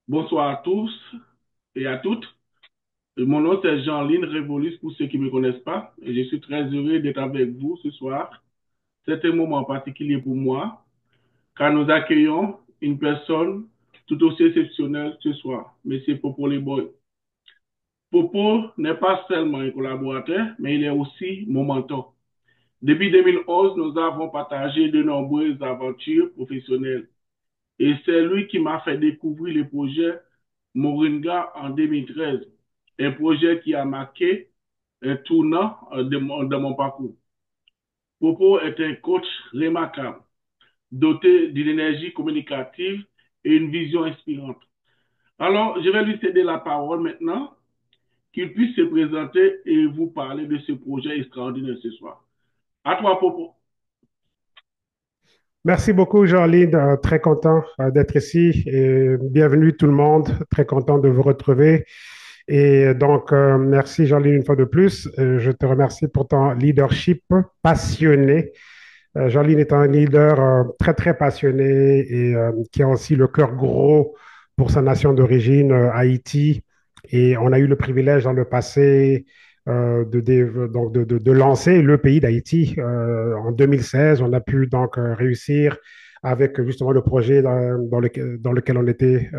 Bonsoir à tous et à toutes. Mon nom c'est Jean-Line Révolus pour ceux qui ne me connaissent pas. Et je suis très heureux d'être avec vous ce soir. C'est un moment particulier pour moi car nous accueillons une personne tout aussi exceptionnelle ce soir, Monsieur Popo Leboy. Popo n'est pas seulement un collaborateur, mais il est aussi mon mentor. Depuis 2011, nous avons partagé de nombreuses aventures professionnelles. Et c'est lui qui m'a fait découvrir le projet Moringa en 2013, un projet qui a marqué un tournant de mon parcours. Popo est un coach remarquable, doté d'une énergie communicative et une vision inspirante. Alors, je vais lui céder la parole maintenant, qu'il puisse se présenter et vous parler de ce projet extraordinaire ce soir. À toi, Popo. Merci beaucoup, Jean-Line. Très content d'être ici et bienvenue tout le monde. Très content de vous retrouver. Et donc, merci, Jean-Line, une fois de plus. Je te remercie pour ton leadership passionné. Jean-Line est un leader très, très passionné et qui a aussi le cœur gros pour sa nation d'origine, Haïti. Et on a eu le privilège dans le passé de lancer le pays d'Haïti. En 2016, on a pu donc réussir avec justement le projet dans lequel on était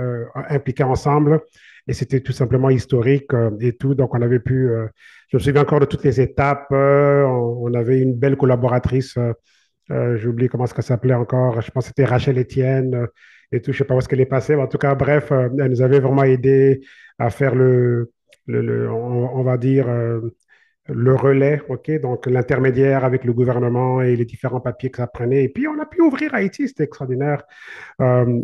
impliqués ensemble. Et c'était tout simplement historique et tout. Donc, on avait pu, je me souviens encore de toutes les étapes. On avait une belle collaboratrice. J'ai oublié comment ça s'appelait encore. Je pense que c'était Rachel Etienne et tout. Je ne sais pas où est-ce qu'elle est passée. Mais en tout cas, bref, elle nous avait vraiment aidé à faire on va dire, le relais, OK? Donc, l'intermédiaire avec le gouvernement et les différents papiers que ça prenait. Et puis, on a pu ouvrir Haïti. C'était extraordinaire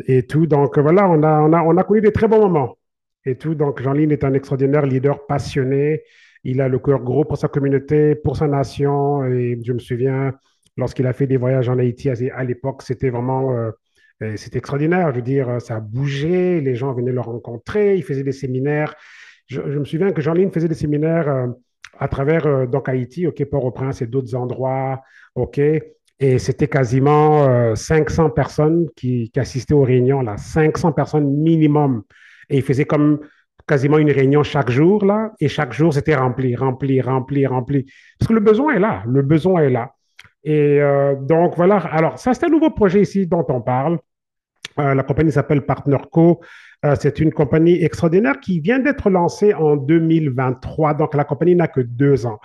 et tout. Donc, voilà, on a connu des très bons moments et tout. Donc, Jean-Line est un extraordinaire leader passionné. Il a le cœur gros pour sa communauté, pour sa nation. Et je me souviens, lorsqu'il a fait des voyages en Haïti à l'époque, c'était vraiment, c'était extraordinaire. Je veux dire, ça a bougé, les gens venaient le rencontrer, il faisait des séminaires. Je me souviens que Jean-Line faisait des séminaires à travers donc Haïti, OK, Port-au-Prince et d'autres endroits, OK. Et c'était quasiment 500 personnes qui assistaient aux réunions, là, 500 personnes minimum. Et il faisait comme quasiment une réunion chaque jour, là, et chaque jour, c'était rempli, rempli, rempli, rempli. Parce que le besoin est là, le besoin est là. Et donc, voilà. Alors, ça, c'est un nouveau projet ici dont on parle. La compagnie s'appelle PartnerCo. C'est une compagnie extraordinaire qui vient d'être lancée en 2023. Donc, la compagnie n'a que 2 ans.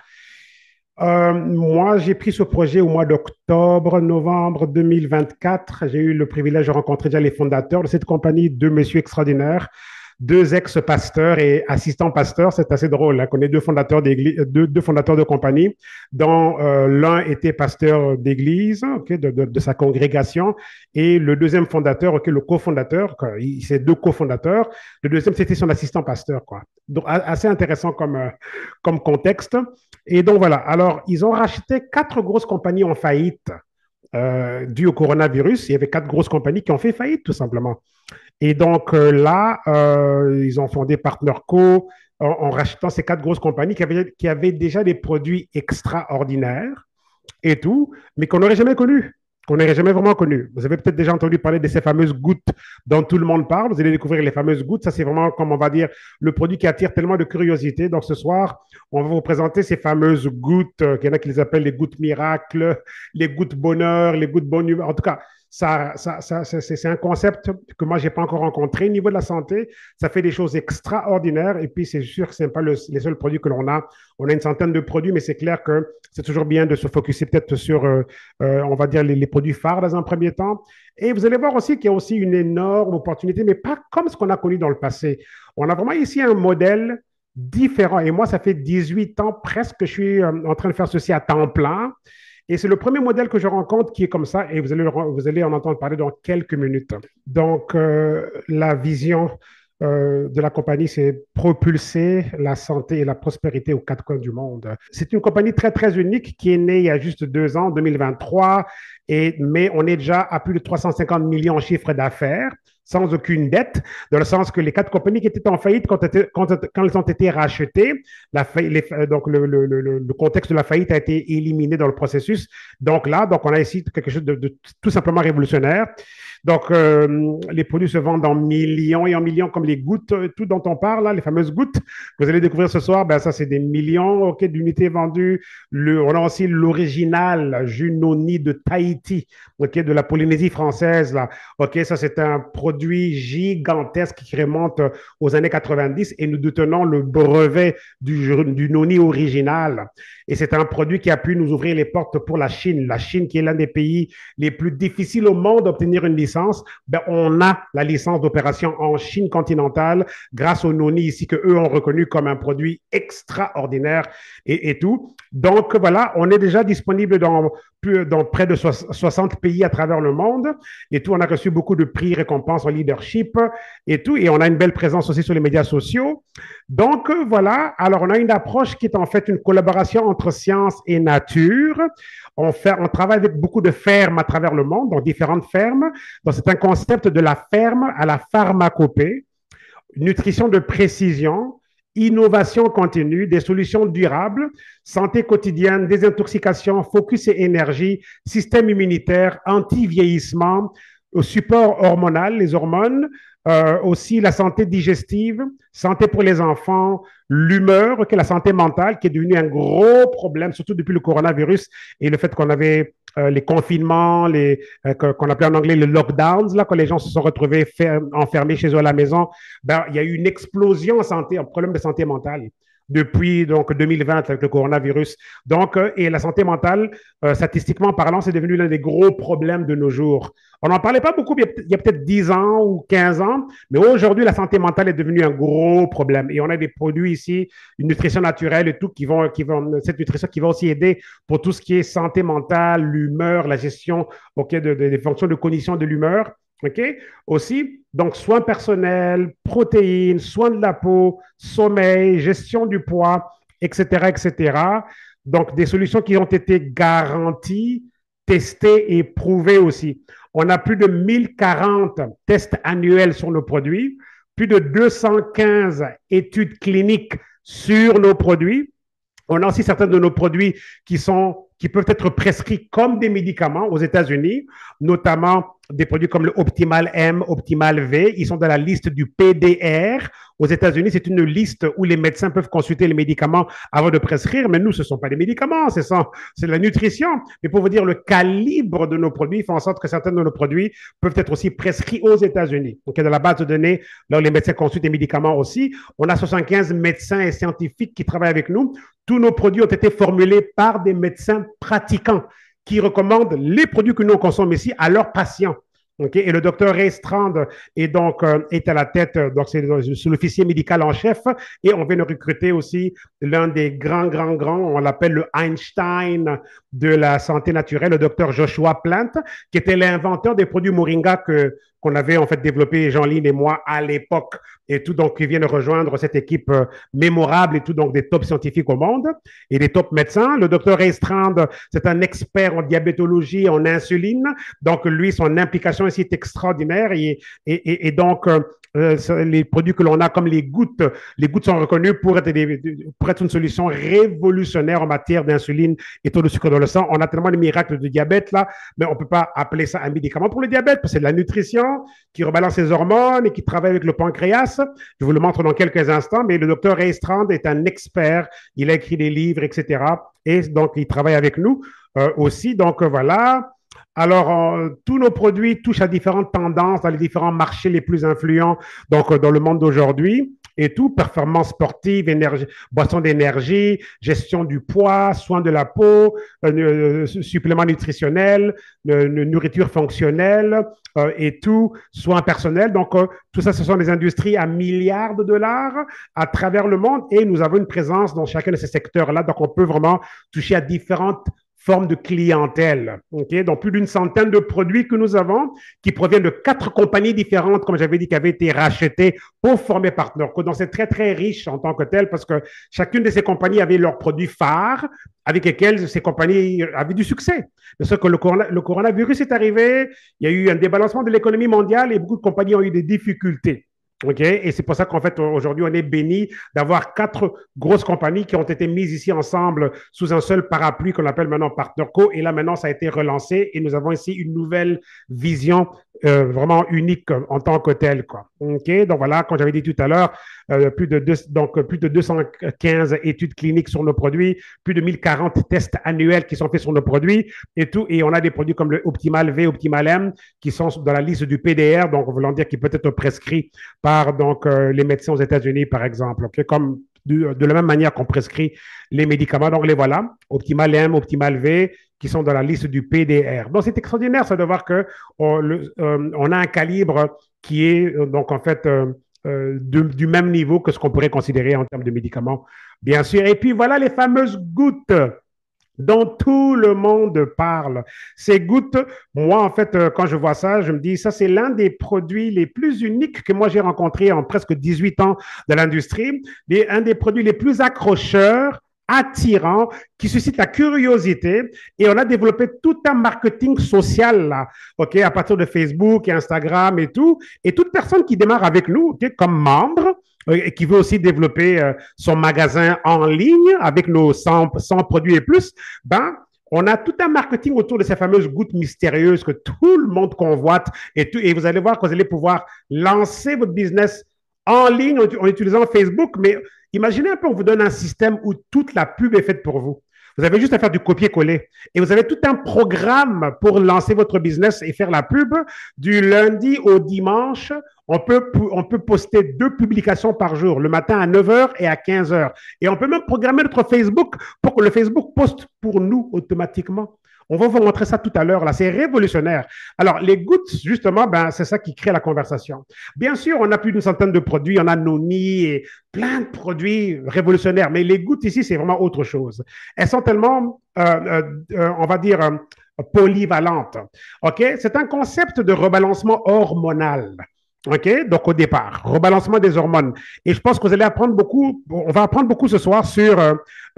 Moi, j'ai pris ce projet au mois d'octobre, novembre 2024. J'ai eu le privilège de rencontrer déjà les fondateurs de cette compagnie, deux messieurs extraordinaires, deux ex-pasteurs et assistants pasteurs. C'est assez drôle, hein, qu'on ait deux fondateurs d'église, deux fondateurs de compagnie, dont l'un était pasteur d'église, okay, de sa congrégation, et le deuxième fondateur, okay, le cofondateur, c'est deux cofondateurs. Le deuxième, c'était son assistant pasteur, quoi. Donc, assez intéressant comme contexte. Et donc voilà, alors ils ont racheté 4 grosses compagnies en faillite dû au coronavirus. Il y avait 4 grosses compagnies qui ont fait faillite tout simplement. Et donc là, ils ont fondé PartnerCo en rachetant ces 4 grosses compagnies qui avaient déjà des produits extraordinaires et tout, mais qu'on n'aurait jamais connu, qu'on n'aurait jamais vraiment connu. Vous avez peut-être déjà entendu parler de ces fameuses gouttes dont tout le monde parle. Vous allez découvrir les fameuses gouttes. Ça, c'est vraiment, comme on va dire, le produit qui attire tellement de curiosité. Donc, ce soir, on va vous présenter ces fameuses gouttes. Il y en a qui les appellent les gouttes miracles, les gouttes bonheur, les gouttes bonne humeur. En tout cas, c'est un concept que moi, je n'ai pas encore rencontré. Au niveau de la santé, ça fait des choses extraordinaires. Et puis, c'est sûr que ce n'est pas les seuls produits que l'on a. On a une centaine de produits, mais c'est clair que c'est toujours bien de se focuser peut-être sur, on va dire, les produits phares dans un premier temps. Et vous allez voir aussi qu'il y a aussi une énorme opportunité, mais pas comme ce qu'on a connu dans le passé. On a vraiment ici un modèle différent. Et moi, ça fait 18 ans presque que je suis en train de faire ceci à temps plein. Et c'est le premier modèle que je rencontre qui est comme ça, et vous allez en entendre parler dans quelques minutes. Donc, la vision de la compagnie, c'est propulser la santé et la prospérité aux 4 coins du monde. C'est une compagnie très, très unique qui est née il y a juste 2 ans, 2023, mais on est déjà à plus de 350 millions en chiffre d'affaires. sans aucune dette, dans le sens que les 4 compagnies qui étaient en faillite, quand elles ont été rachetées, donc le contexte de la faillite a été éliminé dans le processus. Donc là, donc on a ici quelque chose de tout simplement révolutionnaire. Donc, les produits se vendent en millions et en millions, comme les gouttes, tout dont on parle, là, les fameuses gouttes que vous allez découvrir ce soir. Ben, ça, c'est des millions okay, d'unités vendues. On a aussi l'original Junoni de Tahiti, okay, de la Polynésie française. Là. Okay, ça, c'est un produit gigantesque qui remonte aux années 90 et nous détenons le brevet du noni original. Et c'est un produit qui a pu nous ouvrir les portes pour la Chine. La Chine, qui est l'un des pays les plus difficiles au monde d'obtenir une licence, ben, on a la licence d'opération en Chine continentale grâce au noni ici que eux ont reconnu comme un produit extraordinaire et tout. Donc voilà, on est déjà disponible dans près de 60 pays à travers le monde et tout. On a reçu beaucoup de prix, récompenses en leadership et tout. Et on a une belle présence aussi sur les médias sociaux. Donc voilà, alors on a une approche qui est en fait une collaboration entre science et nature. On travaille avec beaucoup de fermes à travers le monde, donc différentes fermes. Donc c'est un concept de la ferme à la pharmacopée, nutrition de précision, innovation continue, des solutions durables, santé quotidienne, désintoxication, focus et énergie, système immunitaire, anti-vieillissement, support hormonal, les hormones, aussi la santé digestive, santé pour les enfants, l'humeur, okay, la santé mentale qui est devenue un gros problème, surtout depuis le coronavirus et le fait qu'on avait les confinements, qu'on appelait en anglais les lockdowns, là, quand les gens se sont retrouvés enfermés chez eux à la maison, ben, il y a eu une explosion en problème de santé mentale depuis donc 2020 avec le coronavirus. Donc, et la santé mentale, statistiquement parlant, c'est devenu l'un des gros problèmes de nos jours. On n'en parlait pas beaucoup il y a peut-être 10 ans ou 15 ans, mais aujourd'hui, la santé mentale est devenue un gros problème. Et on a des produits ici, une nutrition naturelle et tout, cette nutrition qui va aussi aider pour tout ce qui est santé mentale, l'humeur, la gestion okay, des fonctions de cognition de l'humeur. OK? Aussi, donc, soins personnels, protéines, soins de la peau, sommeil, gestion du poids, etc., etc. Donc, des solutions qui ont été garanties, testées et prouvées aussi. On a plus de 1040 tests annuels sur nos produits, plus de 215 études cliniques sur nos produits. On a aussi certains de nos produits qui peuvent être prescrits comme des médicaments aux États-Unis, notamment des produits comme le Optimal M, Optimal V. Ils sont dans la liste du PDR. Aux États-Unis, c'est une liste où les médecins peuvent consulter les médicaments avant de prescrire, mais nous, ce ne sont pas des médicaments, c'est la nutrition. Mais pour vous dire, le calibre de nos produits fait en sorte que certains de nos produits peuvent être aussi prescrits aux États-Unis. Donc, dans la base de données, là où les médecins consultent les médicaments aussi, on a 75 médecins et scientifiques qui travaillent avec nous. Tous nos produits ont été formulés par des médecins pratiquants qui recommandent les produits que nous consommons ici à leurs patients. Okay? Et le docteur Ray Strand est à la tête, donc c'est l'officier médical en chef, et on vient de recruter aussi l'un des grands, on l'appelle le Einstein de la santé naturelle, le docteur Joshua Plant, qui était l'inventeur des produits Moringa qu'on avait en fait développé Jean-Line et moi à l'époque et tout, donc qui vient de rejoindre cette équipe mémorable et tout, donc des top scientifiques au monde et des top médecins. Le docteur Ray Strand, c'est un expert en diabétologie, en insuline, donc lui, son implication ici est extraordinaire et donc les produits que l'on a comme les gouttes sont reconnus pour être une solution révolutionnaire en matière d'insuline et taux de sucre dans le sang. On a tellement de miracles de diabète là, mais on ne peut pas appeler ça un médicament pour le diabète, parce que c'est de la nutrition qui rebalance les hormones et qui travaille avec le pancréas. Je vous le montre dans quelques instants, mais le docteur Ray Strand est un expert. Il a écrit des livres, etc. Et donc, il travaille avec nous aussi. Donc, voilà. Alors, tous nos produits touchent à différentes tendances dans les différents marchés les plus influents donc, dans le monde d'aujourd'hui. Et tout, performance sportive, boisson d'énergie, gestion du poids, soins de la peau, suppléments nutritionnels, nourriture fonctionnelle et tout, soins personnels. Donc, tout ça, ce sont des industries à milliards de dollars à travers le monde et nous avons une présence dans chacun de ces secteurs-là. Donc, on peut vraiment toucher à différentes forme de clientèle. Okay? Donc, plus d'une centaine de produits que nous avons qui proviennent de 4 compagnies différentes, comme j'avais dit, qui avaient été rachetées pour former PartnerCo. Donc, c'est très, très riche en tant que tel parce que chacune de ces compagnies avait leurs produits phares avec lesquels ces compagnies avaient du succès. Mais ce que le coronavirus est arrivé, il y a eu un débalancement de l'économie mondiale et beaucoup de compagnies ont eu des difficultés. Okay? Et c'est pour ça qu'en fait, aujourd'hui, on est béni d'avoir 4 grosses compagnies qui ont été mises ici ensemble sous un seul parapluie qu'on appelle maintenant PartnerCo. Et là, maintenant, ça a été relancé et nous avons ici une nouvelle vision vraiment unique en tant que telle. Quoi. Okay? Donc voilà, comme j'avais dit tout à l'heure, plus de 215 études cliniques sur nos produits, plus de 1040 tests annuels qui sont faits sur nos produits et tout. Et on a des produits comme le Optimal V, Optimal M qui sont dans la liste du PDR, donc voulant dire qu'il peut être prescrit par donc, les médecins aux États-Unis, par exemple, okay? Comme de la même manière qu'on prescrit les médicaments. Donc, les voilà, Optimal M, Optimal V, qui sont dans la liste du PDR. Donc, c'est extraordinaire, ça, de voir qu'on a un calibre qui est, donc, en fait, du même niveau que ce qu'on pourrait considérer en termes de médicaments, bien sûr. Et puis, voilà les fameuses gouttes dont tout le monde parle. Ces gouttes, moi, en fait, quand je vois ça, je me dis, ça, c'est l'un des produits les plus uniques que moi, j'ai rencontré en presque 18 ans de l'industrie, un des produits les plus accrocheurs, attirants, qui suscite la curiosité. Et on a développé tout un marketing social, là, OK, à partir de Facebook et Instagram et tout. Et toute personne qui démarre avec nous, OK, comme membre, et qui veut aussi développer son magasin en ligne avec nos 100 produits et plus, ben, on a tout un marketing autour de ces fameuses gouttes mystérieuses que tout le monde convoite et vous allez voir que vous allez pouvoir lancer votre business en ligne en utilisant Facebook, mais imaginez un peu, on vous donne un système où toute la pub est faite pour vous. Vous avez juste à faire du copier-coller. Et vous avez tout un programme pour lancer votre business et faire la pub. Du lundi au dimanche, on peut poster 2 publications par jour, le matin à 9 heures et à 15 heures. Et on peut même programmer notre Facebook pour que le Facebook poste pour nous automatiquement. On va vous montrer ça tout à l'heure. Là, c'est révolutionnaire. Alors, les gouttes, justement, ben, c'est ça qui crée la conversation. Bien sûr, on a plus d'une centaine de produits. On a Noni et plein de produits révolutionnaires. Mais les gouttes ici, c'est vraiment autre chose. Elles sont tellement, on va dire, polyvalentes. OK? C'est un concept de rebalancement hormonal. OK? Donc, au départ, rebalancement des hormones. Et je pense que vous allez apprendre beaucoup, on va apprendre beaucoup ce soir sur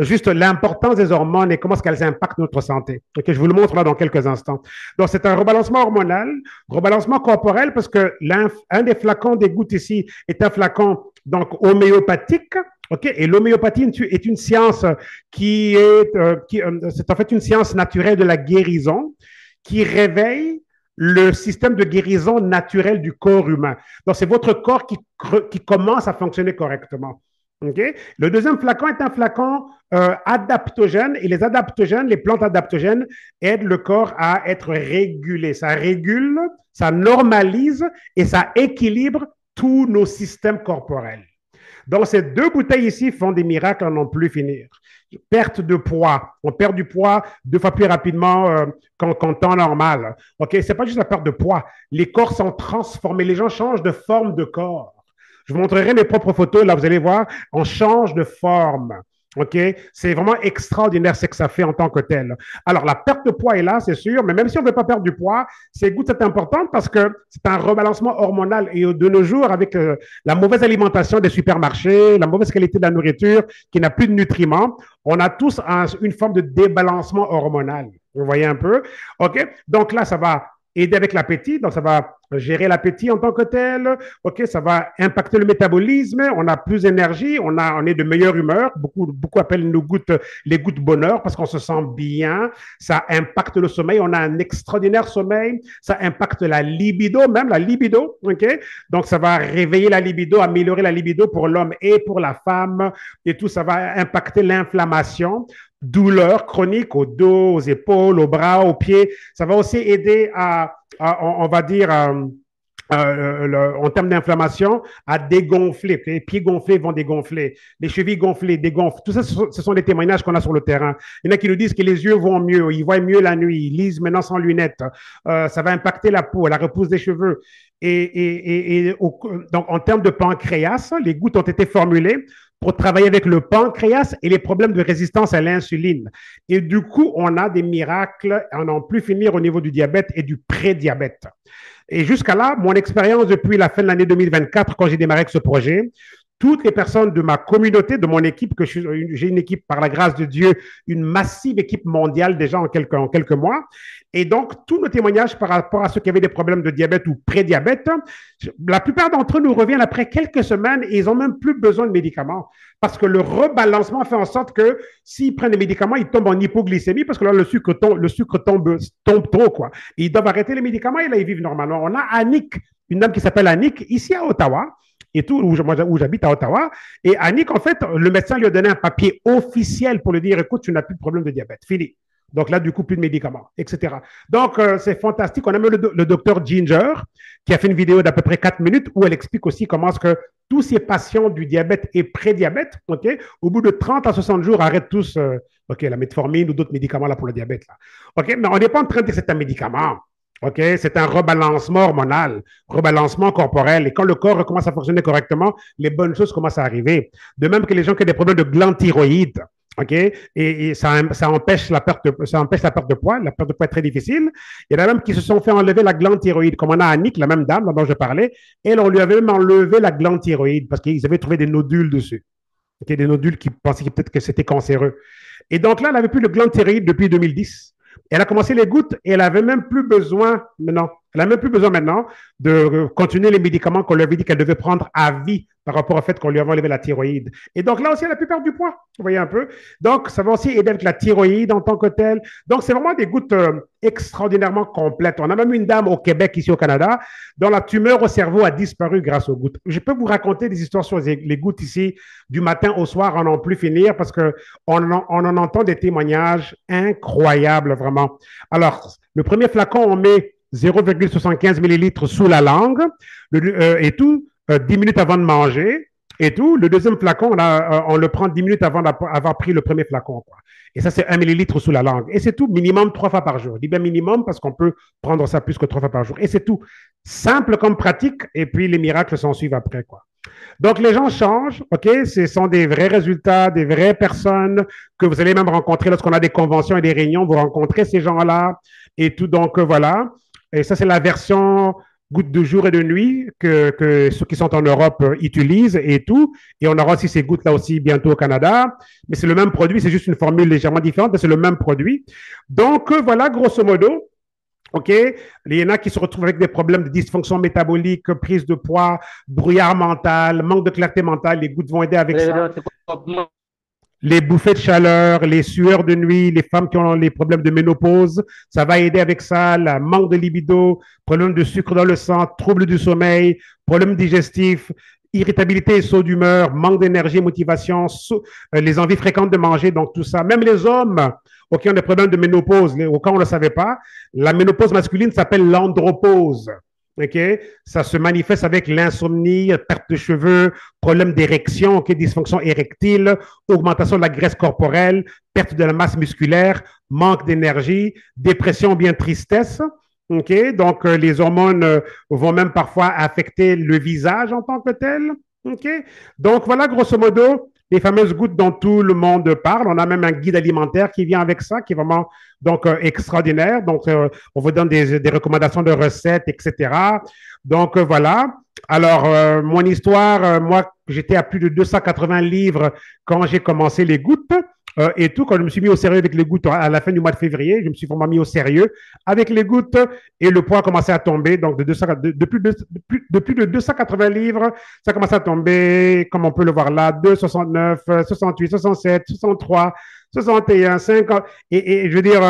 juste l'importance des hormones et comment est-ce qu'elles impactent notre santé. OK? Je vous le montre là dans quelques instants. Donc, c'est un rebalancement hormonal, rebalancement corporel, parce que un des flacons des gouttes ici est un flacon donc homéopathique. OK? Et l'homéopathie est une science c'est en fait une science naturelle de la guérison qui réveille le système de guérison naturel du corps humain. Donc, c'est votre corps qui commence à fonctionner correctement. Okay? Le deuxième flacon est un flacon adaptogène et les adaptogènes, les plantes adaptogènes aident le corps à être régulé. Ça régule, ça normalise et ça équilibre tous nos systèmes corporels. Donc, ces 2 bouteilles ici font des miracles à n'en plus finir. Perte de poids. On perd du poids 2 fois plus rapidement qu'en temps normal. OK? C'est pas juste la perte de poids. Les corps sont transformés. Les gens changent de forme de corps. Je vous montrerai mes propres photos. Là, vous allez voir, on change de forme. OK? C'est vraiment extraordinaire ce que ça fait en tant que tel. Alors, la perte de poids est là, c'est sûr, mais même si on ne veut pas perdre du poids, ces gouttes, c'est important parce que c'est un rebalancement hormonal. Et de nos jours, avec la mauvaise alimentation des supermarchés, la mauvaise qualité de la nourriture qui n'a plus de nutriments, on a tous une forme de débalancement hormonal. Vous voyez un peu? OK? Donc là, ça va aider avec l'appétit, donc ça va gérer l'appétit en tant que tel, ok, ça va impacter le métabolisme, on a plus d'énergie, on est de meilleure humeur, beaucoup appellent nos gouttes les gouttes bonheur parce qu'on se sent bien, ça impacte le sommeil, on a un extraordinaire sommeil, ça impacte la libido, même la libido, ok, donc ça va réveiller la libido, améliorer la libido pour l'homme et pour la femme, et tout ça va impacter l'inflammation, douleurs chroniques au dos, aux épaules, aux bras, aux pieds. Ça va aussi aider on va dire, en termes d'inflammation, à dégonfler. Les pieds gonflés vont dégonfler. Les chevilles gonflées dégonflent. Tout ça, ce sont des témoignages qu'on a sur le terrain. Il y en a qui nous disent que les yeux vont mieux, ils voient mieux la nuit, ils lisent maintenant sans lunettes. Ça va impacter la peau, la repousse des cheveux. Donc, en termes de pancréas, les gouttes ont été formulées pour travailler avec le pancréas et les problèmes de résistance à l'insuline. Et du coup, on a des miracles à n'en plus finir au niveau du diabète et du prédiabète. Et jusqu'à là, mon expérience depuis la fin de l'année 2024, quand j'ai démarré avec ce projet, toutes les personnes de ma communauté, de mon équipe, que j'ai une équipe par la grâce de Dieu, une massive équipe mondiale déjà en quelques mois. Et donc, tous nos témoignages par rapport à ceux qui avaient des problèmes de diabète ou prédiabète, la plupart d'entre eux nous reviennent après quelques semaines et ils n'ont même plus besoin de médicaments. Parce que le rebalancement fait en sorte que s'ils prennent des médicaments, ils tombent en hypoglycémie parce que là, le sucre tombe trop, quoi. Et ils doivent arrêter les médicaments et là, ils vivent normalement. On a Annick, une dame qui s'appelle Annick, ici à Ottawa, et tout, où j'habite à Ottawa. Et Annick, en fait, le médecin lui a donné un papier officiel pour lui dire, écoute, tu n'as plus de problème de diabète, fini. Donc là, du coup, plus de médicaments, etc. Donc, c'est fantastique. On a même le docteur Ginger qui a fait une vidéo d'à peu près 4 minutes où elle explique aussi comment est-ce que tous ces patients du diabète et prédiabète, okay, au bout de 30 à 60 jours, arrêtent tous la metformine ou d'autres médicaments là, pour le diabète. Là. Okay, mais on n'est pas en train de dire que c'est un médicament. OK? C'est un rebalancement hormonal, rebalancement corporel. Et quand le corps commence à fonctionner correctement, les bonnes choses commencent à arriver. De même que les gens qui ont des problèmes de glande thyroïde. OK? Et ça empêche la perte de poids. La perte de poids est très difficile. Il y en a même qui se sont fait enlever la glande thyroïde, comme on a Annick, la même dame dont je parlais. Elle, on lui avait même enlevé la glande thyroïde parce qu'ils avaient trouvé des nodules dessus. Okay? Des nodules qui pensaient peut-être que c'était cancéreux. Et donc là, elle n'avait plus de glande thyroïde depuis 2010. Elle a commencé les gouttes et elle n'avait même plus besoin maintenant. Elle n'a même plus besoin maintenant de continuer les médicaments qu'on lui avait dit qu'elle devait prendre à vie par rapport au fait qu'on lui avait enlevé la thyroïde. Et donc là aussi, elle a pu perdre du poids. Vous voyez un peu. Donc, ça va aussi aider avec la thyroïde en tant que telle. Donc, c'est vraiment des gouttes extraordinairement complètes. On a même une dame au Québec, ici au Canada, dont la tumeur au cerveau a disparu grâce aux gouttes. Je peux vous raconter des histoires sur les gouttes ici, du matin au soir, en n'en plus finir, parce qu'on en entend des témoignages incroyables, vraiment. Alors, le premier flacon, on met 0,75 millilitres sous la langue et tout, 10 minutes avant de manger et tout. Le deuxième flacon, on le prend 10 minutes avant d'avoir pris le premier flacon. Quoi. Et ça, c'est 1 millilitre sous la langue. Et c'est tout, minimum 3 fois par jour. Je dis bien minimum parce qu'on peut prendre ça plus que 3 fois par jour. Et c'est tout. Simple comme pratique, et puis les miracles s'en suivent après. Quoi. Donc, les gens changent, OK? Ce sont des vrais résultats, des vraies personnes que vous allez même rencontrer lorsqu'on a des conventions et des réunions. Vous rencontrez ces gens-là et tout. Donc, voilà. Et ça, c'est la version gouttes de jour et de nuit que ceux qui sont en Europe utilisent et tout. Et on aura aussi ces gouttes-là aussi bientôt au Canada. Mais c'est le même produit, c'est juste une formule légèrement différente, mais c'est le même produit. Donc, voilà, grosso modo. OK? Il y en a qui se retrouvent avec des problèmes de dysfonction métabolique, prise de poids, brouillard mental, manque de clarté mentale. Les gouttes vont aider avec ça. Les bouffées de chaleur, les sueurs de nuit, les femmes qui ont les problèmes de ménopause, ça va aider avec ça, le manque de libido, problème de sucre dans le sang, troubles du sommeil, problèmes digestifs, irritabilité et saut d'humeur, manque d'énergie, motivation, les envies fréquentes de manger, donc tout ça. Même les hommes qui ont des problèmes de ménopause, au cas où on ne le savait pas, la ménopause masculine s'appelle l'andropause. Okay? Ça se manifeste avec l'insomnie, perte de cheveux, problème d'érection, dysfonction érectile, augmentation de la graisse corporelle, perte de la masse musculaire, manque d'énergie, dépression ou bien tristesse. Okay? Donc, les hormones vont même parfois affecter le visage en tant que tel. Okay? Donc, voilà, grosso modo, les fameuses gouttes dont tout le monde parle. On a même un guide alimentaire qui vient avec ça, qui est vraiment extraordinaire. Donc, on vous donne des recommandations de recettes, etc. Donc, voilà. Alors, mon histoire, moi, j'étais à plus de 280 livres quand j'ai commencé les gouttes. Et tout, quand je me suis mis au sérieux avec les gouttes à la fin du mois de février, je me suis vraiment mis au sérieux avec les gouttes et le poids a commencé à tomber. Donc, de plus de 280 livres, ça a commencé à tomber, comme on peut le voir là, 2,69, 68, 67, 63, 61, 50. Et je veux dire,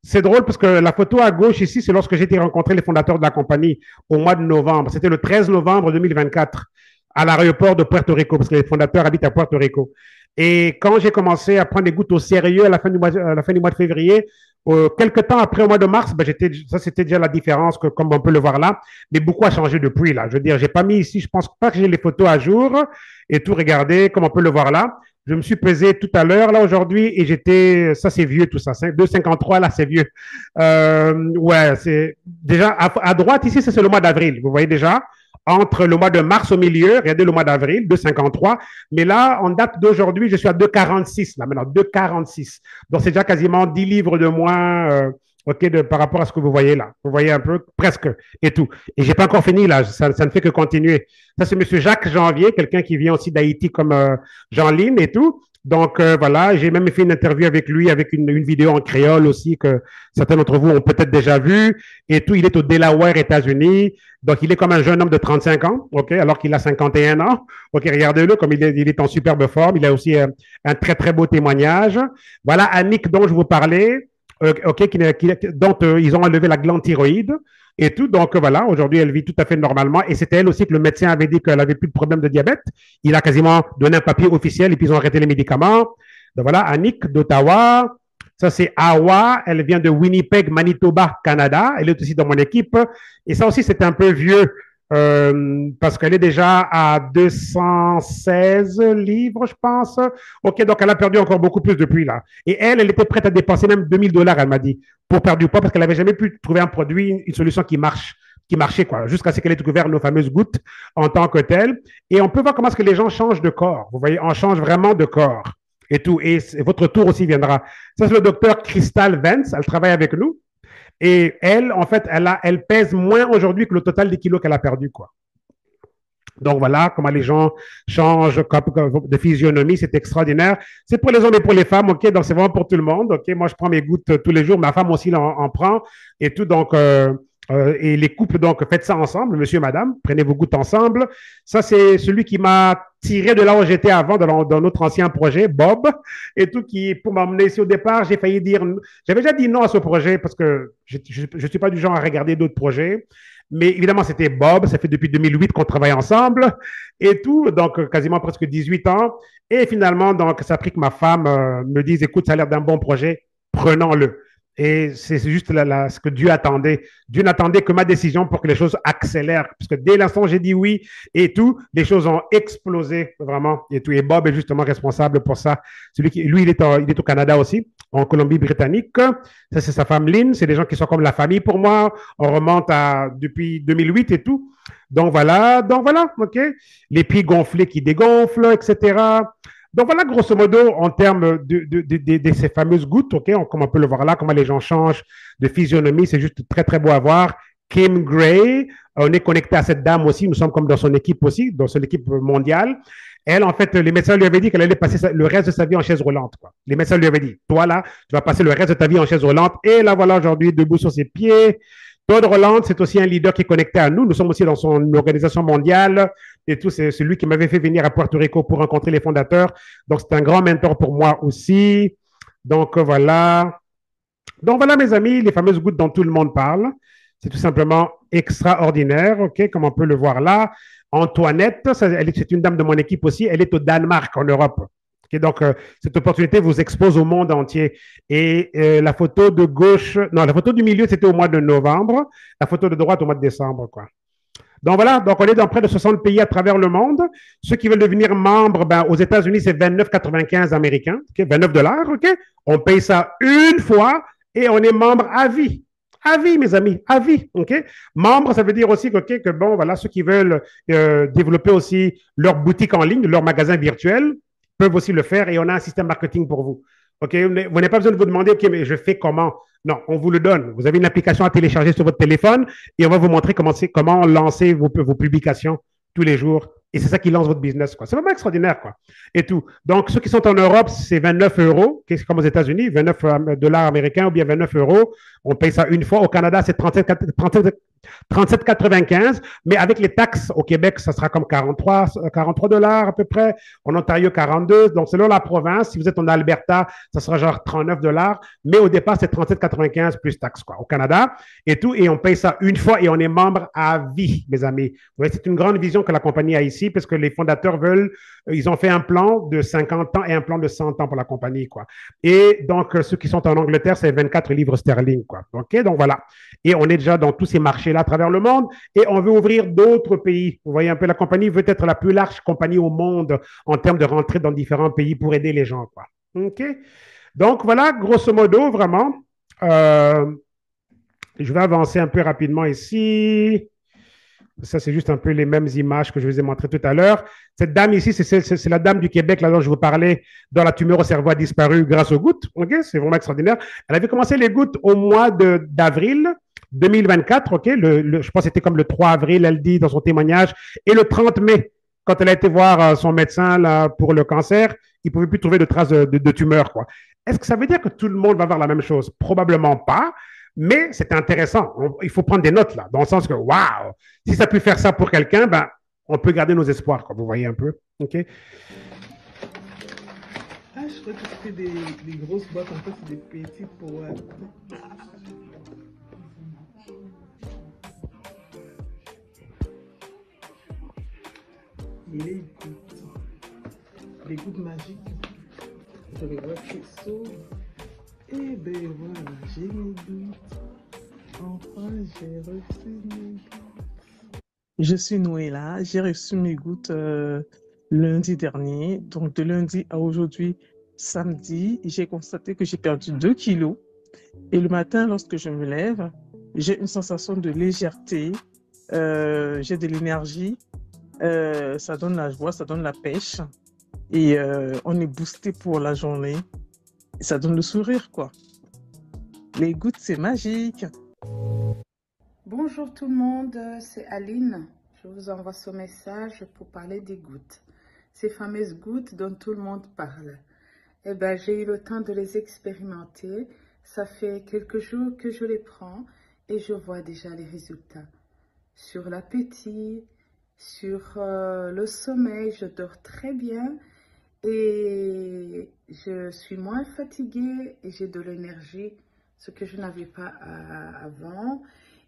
c'est drôle parce que la photo à gauche ici, c'est lorsque j'ai été rencontrer les fondateurs de la compagnie au mois de novembre. C'était le 13 novembre 2024 à l'aéroport de Puerto Rico parce que les fondateurs habitent à Puerto Rico. Et quand j'ai commencé à prendre les gouttes au sérieux à la fin du mois de février, quelques temps après, au mois de mars, ça c'était déjà la différence, comme on peut le voir là. Mais beaucoup a changé depuis là. Je veux dire, j'ai pas mis ici, je pense pas que j'ai les photos à jour et tout. Regardez, comme on peut le voir là. Je me suis pesé tout à l'heure là aujourd'hui et ça c'est vieux tout ça, 2,53 là c'est vieux. Ouais, c'est déjà à droite ici, c'est le mois d'avril. Vous voyez déjà. entre le mois de mars au milieu, regardez le mois d'avril, 2,53. Mais là, en date d'aujourd'hui, je suis à 2,46, là maintenant, 2,46. Donc, c'est déjà quasiment 10 livres de moins, OK, par rapport à ce que vous voyez là. Vous voyez un peu, presque, et tout. Et j'ai pas encore fini là, ça ne fait que continuer. Ça, c'est Monsieur Jacques Janvier, quelqu'un qui vient aussi d'Haïti comme Jean-Lynn et tout. Donc voilà, j'ai même fait une interview avec lui, avec une vidéo en créole aussi que certains d'entre vous ont peut-être déjà vu et tout. Il est au Delaware, États-Unis. Donc il est comme un jeune homme de 35 ans, ok, alors qu'il a 51 ans. Ok, regardez-le comme il est en superbe forme. Il a aussi un très très beau témoignage. Voilà Annick dont je vous parlais, ok, dont ils ont enlevé la glande thyroïde et tout. Donc voilà, aujourd'hui, elle vit tout à fait normalement. Et c'était elle aussi que le médecin avait dit qu'elle avait plus de problème de diabète. Il a quasiment donné un papier officiel et puis ils ont arrêté les médicaments. Donc voilà, Annick d'Ottawa. Ça, c'est Awa. Elle vient de Winnipeg, Manitoba, Canada. Elle est aussi dans mon équipe. Et ça aussi, c'est un peu vieux parce qu'elle est déjà à 216 livres, je pense. OK, donc elle a perdu encore beaucoup plus depuis là. Et elle était prête à dépenser même 2000 $, elle m'a dit, pour perdre du poids parce qu'elle n'avait jamais pu trouver un produit, une solution qui marchait, quoi, jusqu'à ce qu'elle ait découvert nos fameuses gouttes en tant que telles. Et on peut voir comment est-ce que les gens changent de corps. Vous voyez, on change vraiment de corps et tout. Et votre tour aussi viendra. Ça, c'est le docteur Crystal Vance. Elle travaille avec nous. Et elle, en fait, elle pèse moins aujourd'hui que le total des kilos qu'elle a perdu, quoi. Donc voilà comment les gens changent de physionomie, c'est extraordinaire. C'est pour les hommes et pour les femmes, ok. Donc c'est vraiment pour tout le monde, ok. Moi je prends mes gouttes tous les jours, ma femme aussi en prend et tout. Donc et les couples, donc faites ça ensemble, monsieur, madame, prenez vos gouttes ensemble. Ça c'est celui qui m'a tiré de là où j'étais avant dans notre ancien projet, Bob, et tout qui pour m'emmener ici au départ, j'ai failli dire, j'avais déjà dit non à ce projet parce que je suis pas du genre à regarder d'autres projets. Mais évidemment, c'était Bob. Ça fait depuis 2008 qu'on travaille ensemble et tout. Donc, quasiment presque 18 ans. Et finalement, donc, ça a pris que ma femme me dise, écoute, ça a l'air d'un bon projet, prenons-le. Et c'est juste ce que Dieu attendait. Dieu n'attendait que ma décision pour que les choses accélèrent. Parce que dès l'instant où j'ai dit oui et tout, les choses ont explosé vraiment et tout. Et Bob est justement responsable pour ça. Lui, il est au Canada aussi, en Colombie-Britannique. Ça, c'est sa femme Lynn. C'est des gens qui sont comme la famille pour moi. On remonte depuis 2008 et tout. Donc voilà, OK. Les pieds gonflés qui dégonflent, etc. Donc voilà, grosso modo, en termes de ces fameuses gouttes, OK, comme on peut le voir là, comment les gens changent de physionomie, c'est juste très, très beau à voir. Kim Gray, on est connecté à cette dame aussi, nous sommes comme dans son équipe aussi, dans son équipe mondiale. Elle, en fait, les médecins lui avaient dit qu'elle allait passer le reste de sa vie en chaise roulante, quoi. Les médecins lui avaient dit, toi là, tu vas passer le reste de ta vie en chaise roulante. Et là, voilà, aujourd'hui, debout sur ses pieds. Todd Roland, c'est aussi un leader qui est connecté à nous. Nous sommes aussi dans son organisation mondiale et tout. C'est celui qui m'avait fait venir à Puerto Rico pour rencontrer les fondateurs. Donc, c'est un grand mentor pour moi aussi. Donc, voilà. Donc, voilà, mes amis, les fameuses gouttes dont tout le monde parle. C'est tout simplement extraordinaire, OK, comme on peut le voir là. Antoinette, c'est une dame de mon équipe aussi. Elle est au Danemark, en Europe. Okay, donc, cette opportunité vous expose au monde entier. Et la photo de gauche, non, la photo du milieu, c'était au mois de novembre. La photo de droite, au mois de décembre, quoi. Donc voilà, donc on est dans près de 60 pays à travers le monde. Ceux qui veulent devenir membres, ben, aux États-Unis, c'est 29,95 américains, okay, 29 $, OK? On paye ça une fois et on est membre à vie. À vie, mes amis, à vie, OK? Membre, ça veut dire aussi okay, que, bon, voilà, ceux qui veulent développer aussi leur boutique en ligne, leur magasin virtuel, peuvent aussi le faire et on a un système marketing pour vous. OK? Vous n'avez pas besoin de vous demander, OK, mais je fais comment? Non, on vous le donne. Vous avez une application à télécharger sur votre téléphone et on va vous montrer comment lancer vos publications tous les jours. Et c'est ça qui lance votre business, quoi. C'est vraiment extraordinaire, quoi. Et tout. Donc, ceux qui sont en Europe, c'est 29 €, c'est comme aux États-Unis, 29 $ américains ou bien 29 €. On paye ça une fois. Au Canada, c'est 37,95, mais avec les taxes au Québec, ça sera comme 43 $ à peu près. En Ontario, 42. Donc, selon la province, si vous êtes en Alberta, ça sera genre 39 $. Mais au départ, c'est 37,95 plus taxes, quoi, au Canada et tout. Et on paye ça une fois et on est membre à vie, mes amis. Vous voyez, c'est une grande vision que la compagnie a ici parce que les fondateurs ils ont fait un plan de 50 ans et un plan de 100 ans pour la compagnie, quoi. Et donc, ceux qui sont en Angleterre, c'est 24 livres sterling, quoi. OK, donc voilà. Et on est déjà dans tous ces marchés-là à travers le monde et on veut ouvrir d'autres pays. Vous voyez un peu, la compagnie veut être la plus large compagnie au monde en termes de rentrer dans différents pays pour aider les gens, quoi. OK? Donc, voilà, grosso modo, vraiment. Je vais avancer un peu rapidement ici. Ça, c'est juste un peu les mêmes images que je vous ai montrées tout à l'heure. Cette dame ici, c'est la dame du Québec, là dont je vous parlais, dont la tumeur au cerveau a disparu grâce aux gouttes. Ok, c'est vraiment extraordinaire. Elle avait commencé les gouttes au mois d'avril 2024. Ok, je pense que c'était comme le 3 avril, elle dit dans son témoignage, et le 30 mai, quand elle a été voir son médecin là, pour le cancer, il ne pouvait plus trouver de traces de tumeur. Quoi. Est-ce que ça veut dire que tout le monde va avoir la même chose? Probablement pas. Mais c'est intéressant. Il faut prendre des notes là, dans le sens que, waouh, si ça peut faire ça pour quelqu'un, ben, on peut garder nos espoirs, comme vous voyez un peu. OK? Ah, je crois que c'était des grosses boîtes, en fait, c'est des petites pour... Et les gouttes magiques. Je vais voir qui s'ouvre. Et ben voilà, j'ai mes gouttes. Enfin, j'ai reçu mes gouttes. Je suis Noëlla, j'ai reçu mes gouttes lundi dernier. Donc de lundi à aujourd'hui, samedi, j'ai constaté que j'ai perdu 2 kilos. Et le matin, lorsque je me lève, j'ai une sensation de légèreté, j'ai de l'énergie, ça donne la joie, ça donne la pêche. Et on est boosté pour la journée. Et ça donne le sourire, quoi. Les gouttes, c'est magique. Bonjour tout le monde, c'est Aline. Je vous envoie ce message pour parler des gouttes. Ces fameuses gouttes dont tout le monde parle. Eh ben, j'ai eu le temps de les expérimenter. Ça fait quelques jours que je les prends et je vois déjà les résultats. Sur l'appétit, sur le sommeil, je dors très bien et je suis moins fatiguée et j'ai de l'énergie, ce que je n'avais pas avant.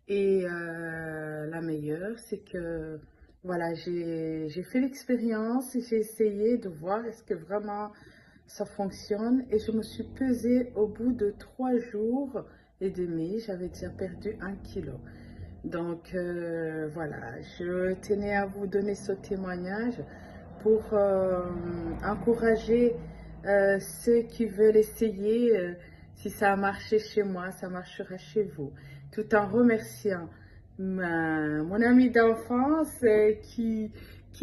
Et la meilleure, c'est que voilà, j'ai fait l'expérience et j'ai essayé de voir est-ce que vraiment ça fonctionne. Et je me suis pesée au bout de 3 jours et demi, j'avais déjà perdu 1 kilo. Donc voilà, je tenais à vous donner ce témoignage pour encourager ceux qui veulent essayer. Si ça a marché chez moi, ça marchera chez vous. Tout en remerciant mon ami d'enfance qui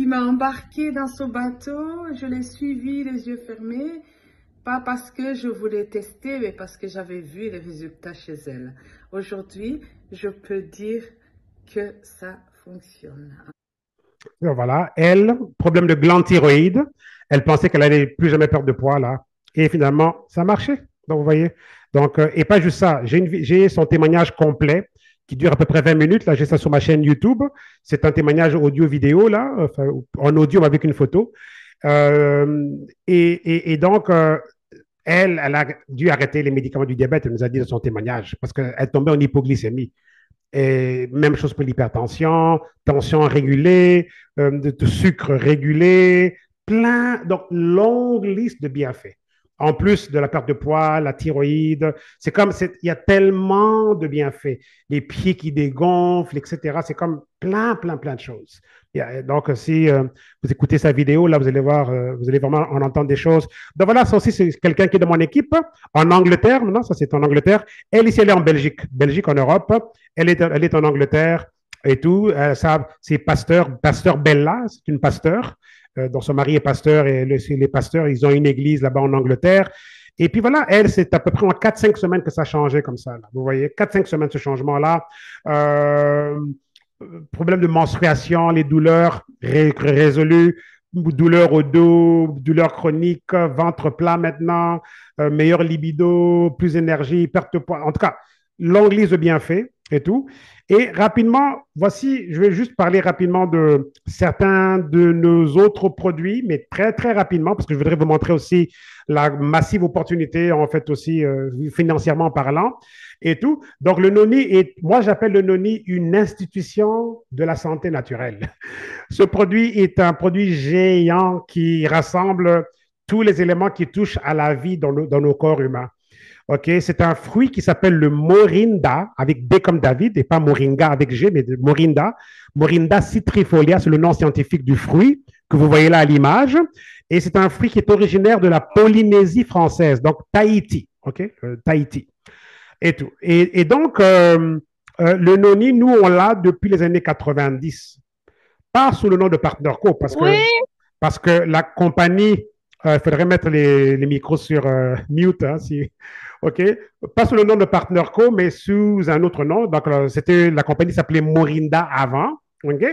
m'a embarqué dans ce bateau. Je l'ai suivi les yeux fermés, pas parce que je voulais tester, mais parce que j'avais vu les résultats chez elle. Aujourd'hui, je peux dire que ça fonctionne. Donc, voilà, elle, problème de glande thyroïde, elle pensait qu'elle allait plus jamais perdre de poids, là. Et finalement, ça a marché. Donc, vous voyez. Donc, et pas juste ça, j'ai son témoignage complet qui dure à peu près 20 minutes. Là, j'ai ça sur ma chaîne YouTube. C'est un témoignage audio-vidéo, là, enfin, en audio avec une photo. Et donc, elle a dû arrêter les médicaments du diabète, elle nous a dit dans son témoignage, parce qu'elle tombait en hypoglycémie. Et même chose pour l'hypertension, tension régulée, de sucre régulé, plein, donc longue liste de bienfaits. En plus de la perte de poids, la thyroïde, c'est comme, il y a tellement de bienfaits. Les pieds qui dégonflent, etc. C'est comme plein de choses. Donc, si vous écoutez sa vidéo, là, vous allez voir, vous allez vraiment en entendre des choses. Donc voilà, ça aussi, c'est quelqu'un qui est de mon équipe, en Angleterre, maintenant, ça c'est en Angleterre. Elle, ici, elle est en Belgique en Europe. Elle est en Angleterre et tout. C'est pasteur Bella, c'est une pasteur dont son mari est pasteur et les pasteurs, ils ont une église là-bas en Angleterre. Et puis voilà, elle, c'est à peu près en 4-5 semaines que ça a changé comme ça. Là. Vous voyez, 4-5 semaines ce changement-là. Problème de menstruation, les douleurs résolues, douleurs au dos, douleurs chroniques, ventre plat maintenant, meilleure libido, plus d'énergie, perte de poids. En tout cas, longue liste de bienfaits et tout. Et rapidement, voici, je vais juste parler rapidement de certains de nos autres produits, mais très rapidement, parce que je voudrais vous montrer aussi la massive opportunité, en fait, aussi financièrement parlant et tout. Donc, le Noni moi, j'appelle le Noni une institution de la santé naturelle. Ce produit est un produit géant qui rassemble tous les éléments qui touchent à la vie dans nos corps humains. OK, c'est un fruit qui s'appelle le morinda, avec D comme David, et pas moringa avec G, mais morinda. Morinda citrifolia, c'est le nom scientifique du fruit que vous voyez là à l'image. Et c'est un fruit qui est originaire de la Polynésie française, donc Tahiti. OK, Tahiti. Et tout. Et donc, le noni, nous, on l'a depuis les années 90. Pas sous le nom de PartnerCo, parce que la compagnie, il faudrait mettre les micros sur mute, hein, si, OK? Pas sous le nom de PartnerCo, mais sous un autre nom. Donc, la compagnie s'appelait Morinda avant, OK?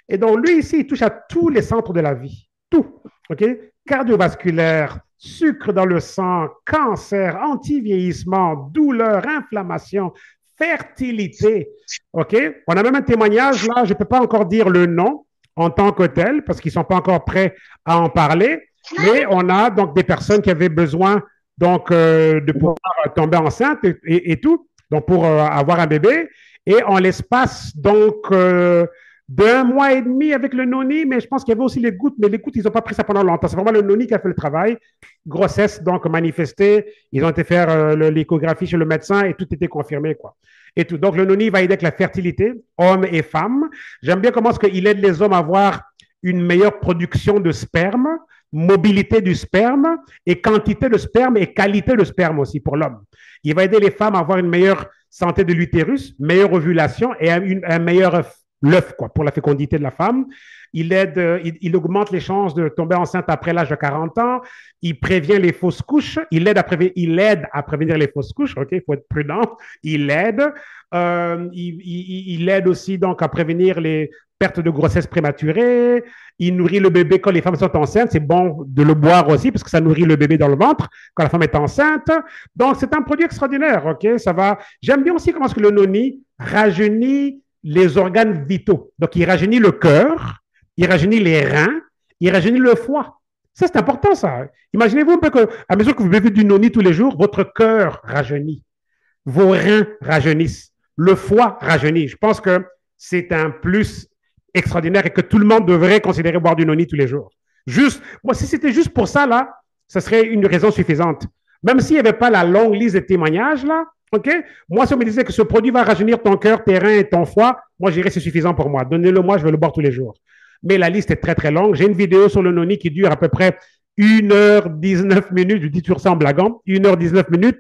Et donc, lui, ici, il touche à tous les centres de la vie. Tout, OK? Cardiovasculaire, sucre dans le sang, cancer, anti-vieillissement, douleur, inflammation, fertilité, OK? On a même un témoignage, là, je ne peux pas encore dire le nom en tant que tel, parce qu'ils ne sont pas encore prêts à en parler, mais on a donc des personnes qui avaient besoin donc, de pouvoir tomber enceinte et tout, donc pour avoir un bébé, et en l'espace donc d'1 mois et demi avec le noni, mais je pense qu'il y avait aussi les gouttes, mais les gouttes, ils n'ont pas pris ça pendant longtemps. C'est vraiment le noni qui a fait le travail. Grossesse, donc manifestée. Ils ont été faire l'échographie chez le médecin et tout était confirmé, quoi. Et tout. Donc, le noni va aider avec la fertilité, hommes et femmes. J'aime bien comment est-ce qu'il aide les hommes à avoir une meilleure production de sperme, mobilité du sperme et quantité de sperme et qualité de sperme aussi pour l'homme. Il va aider les femmes à avoir une meilleure santé de l'utérus, meilleure ovulation et un meilleur l'œuf, quoi, pour la fécondité de la femme. Il augmente les chances de tomber enceinte après l'âge de 40 ans. Il prévient les fausses couches. Il aide à prévenir les fausses couches. OK, il faut être prudent. Il aide. Il aide aussi donc à prévenir les pertes de grossesse prématurée. Il nourrit le bébé quand les femmes sont enceintes. C'est bon de le boire aussi parce que ça nourrit le bébé dans le ventre quand la femme est enceinte. Donc, c'est un produit extraordinaire. OK, ça va. J'aime bien aussi comment est-ce que le noni rajeunit les organes vitaux. Donc, il rajeunit le cœur, il rajeunit les reins, il rajeunit le foie. Ça, c'est important, ça. Imaginez-vous un peu qu'à mesure que vous buvez du noni tous les jours, votre cœur rajeunit, vos reins rajeunissent, le foie rajeunit. Je pense que c'est un plus extraordinaire et que tout le monde devrait considérer boire du noni tous les jours. Juste, moi, si c'était juste pour ça, là, ça serait une raison suffisante. Même s'il n'y avait pas la longue liste de témoignages, là, OK? Moi, si on me disait que ce produit va rajeunir ton cœur, tes reins et ton foie, moi, je dirais c'est suffisant pour moi. Donnez-le moi, je vais le boire tous les jours. Mais la liste est très, très longue. J'ai une vidéo sur le noni qui dure à peu près 1h19. Je dis toujours ça en blaguant. 1h19.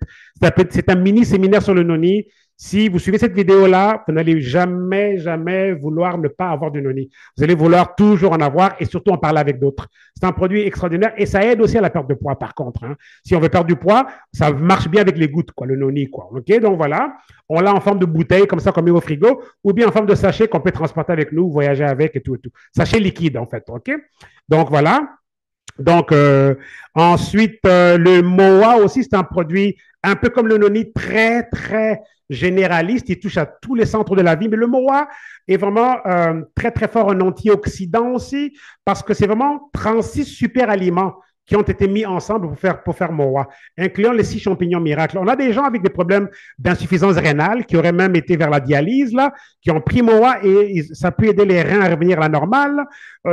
C'est un mini séminaire sur le noni. Si vous suivez cette vidéo-là, vous n'allez jamais, jamais vouloir ne pas avoir du noni. Vous allez vouloir toujours en avoir et surtout en parler avec d'autres. C'est un produit extraordinaire et ça aide aussi à la perte de poids, par contre. Hein. Si on veut perdre du poids, ça marche bien avec les gouttes, quoi, le noni, quoi. OK? Donc voilà, on l'a en forme de bouteille, comme ça, comme au frigo, ou bien en forme de sachet qu'on peut transporter avec nous, voyager avec et tout et tout. Sachet liquide, en fait. OK? Donc voilà. Donc, ensuite, le MOA aussi, c'est un produit un peu comme le noni, très, très généraliste. Il touche à tous les centres de la vie. Mais le MOA est vraiment très, très fort en antioxydants aussi parce que c'est vraiment 36 super aliments qui ont été mis ensemble pour faire MOA, incluant les 6 champignons miracles. On a des gens avec des problèmes d'insuffisance rénale qui auraient même été vers la dialyse, là, qui ont pris MOA et ça peut aider les reins à revenir à la normale.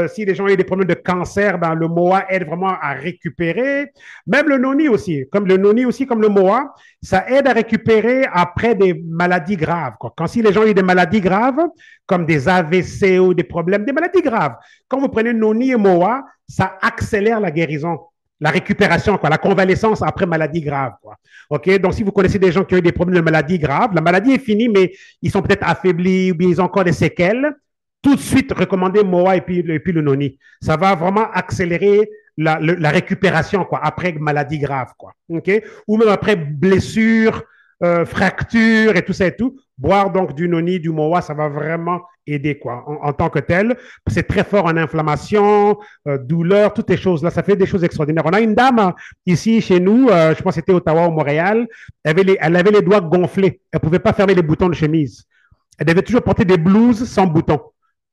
Si les gens ont des problèmes de cancer, ben, le MOA aide vraiment à récupérer. Même le noni aussi, comme le MOA, ça aide à récupérer après des maladies graves, quoi. Quand si les gens ont eu des maladies graves, comme des AVC ou des problèmes, des maladies graves, quand vous prenez noni et MOA, ça accélère la guérison, la récupération, quoi, la convalescence après maladie grave, quoi. OK? Donc, si vous connaissez des gens qui ont eu des problèmes de maladie grave, la maladie est finie, mais ils sont peut-être affaiblis ou bien ils ont encore des séquelles, tout de suite, recommandez MOA et puis le noni. Ça va vraiment accélérer la récupération, quoi, après maladie grave, quoi. OK? Ou même après blessure, fracture et tout ça et tout. Boire donc du noni, du MOA, ça va vraiment aider, quoi, en tant que tel. C'est très fort en inflammation, douleur, toutes ces choses-là. Ça fait des choses extraordinaires. On a une dame ici chez nous, je pense que c'était Ottawa ou Montréal, elle avait les doigts gonflés. Elle ne pouvait pas fermer les boutons de chemise. Elle devait toujours porter des blouses sans boutons.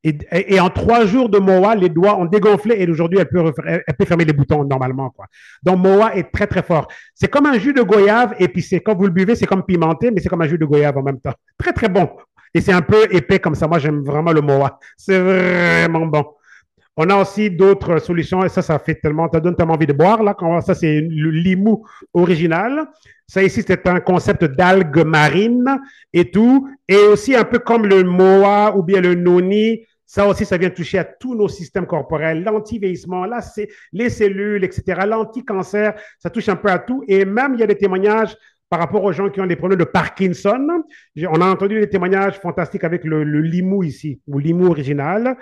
Et en 3 jours de MOA, les doigts ont dégonflé et aujourd'hui, elle peut fermer les boutons normalement, quoi. Donc, MOA est très, très fort. C'est comme un jus de goyave épicé. Quand vous le buvez, c'est comme pimenté, mais c'est comme un jus de goyave en même temps. Très, très bon. Et c'est un peu épais comme ça. Moi, j'aime vraiment le MOA. C'est vraiment bon. On a aussi d'autres solutions et ça donne tellement envie de boire, là. Ça, c'est le limou original. Ça ici, c'est un concept d'algues marines et tout. Et aussi un peu comme le MOA ou bien le noni. Ça aussi, ça vient toucher à tous nos systèmes corporels, l'anti-vieillissement, les cellules, etc., l'anti-cancer, ça touche un peu à tout. Et même, il y a des témoignages par rapport aux gens qui ont des problèmes de Parkinson. On a entendu des témoignages fantastiques avec le Limou ici, ou Limou original.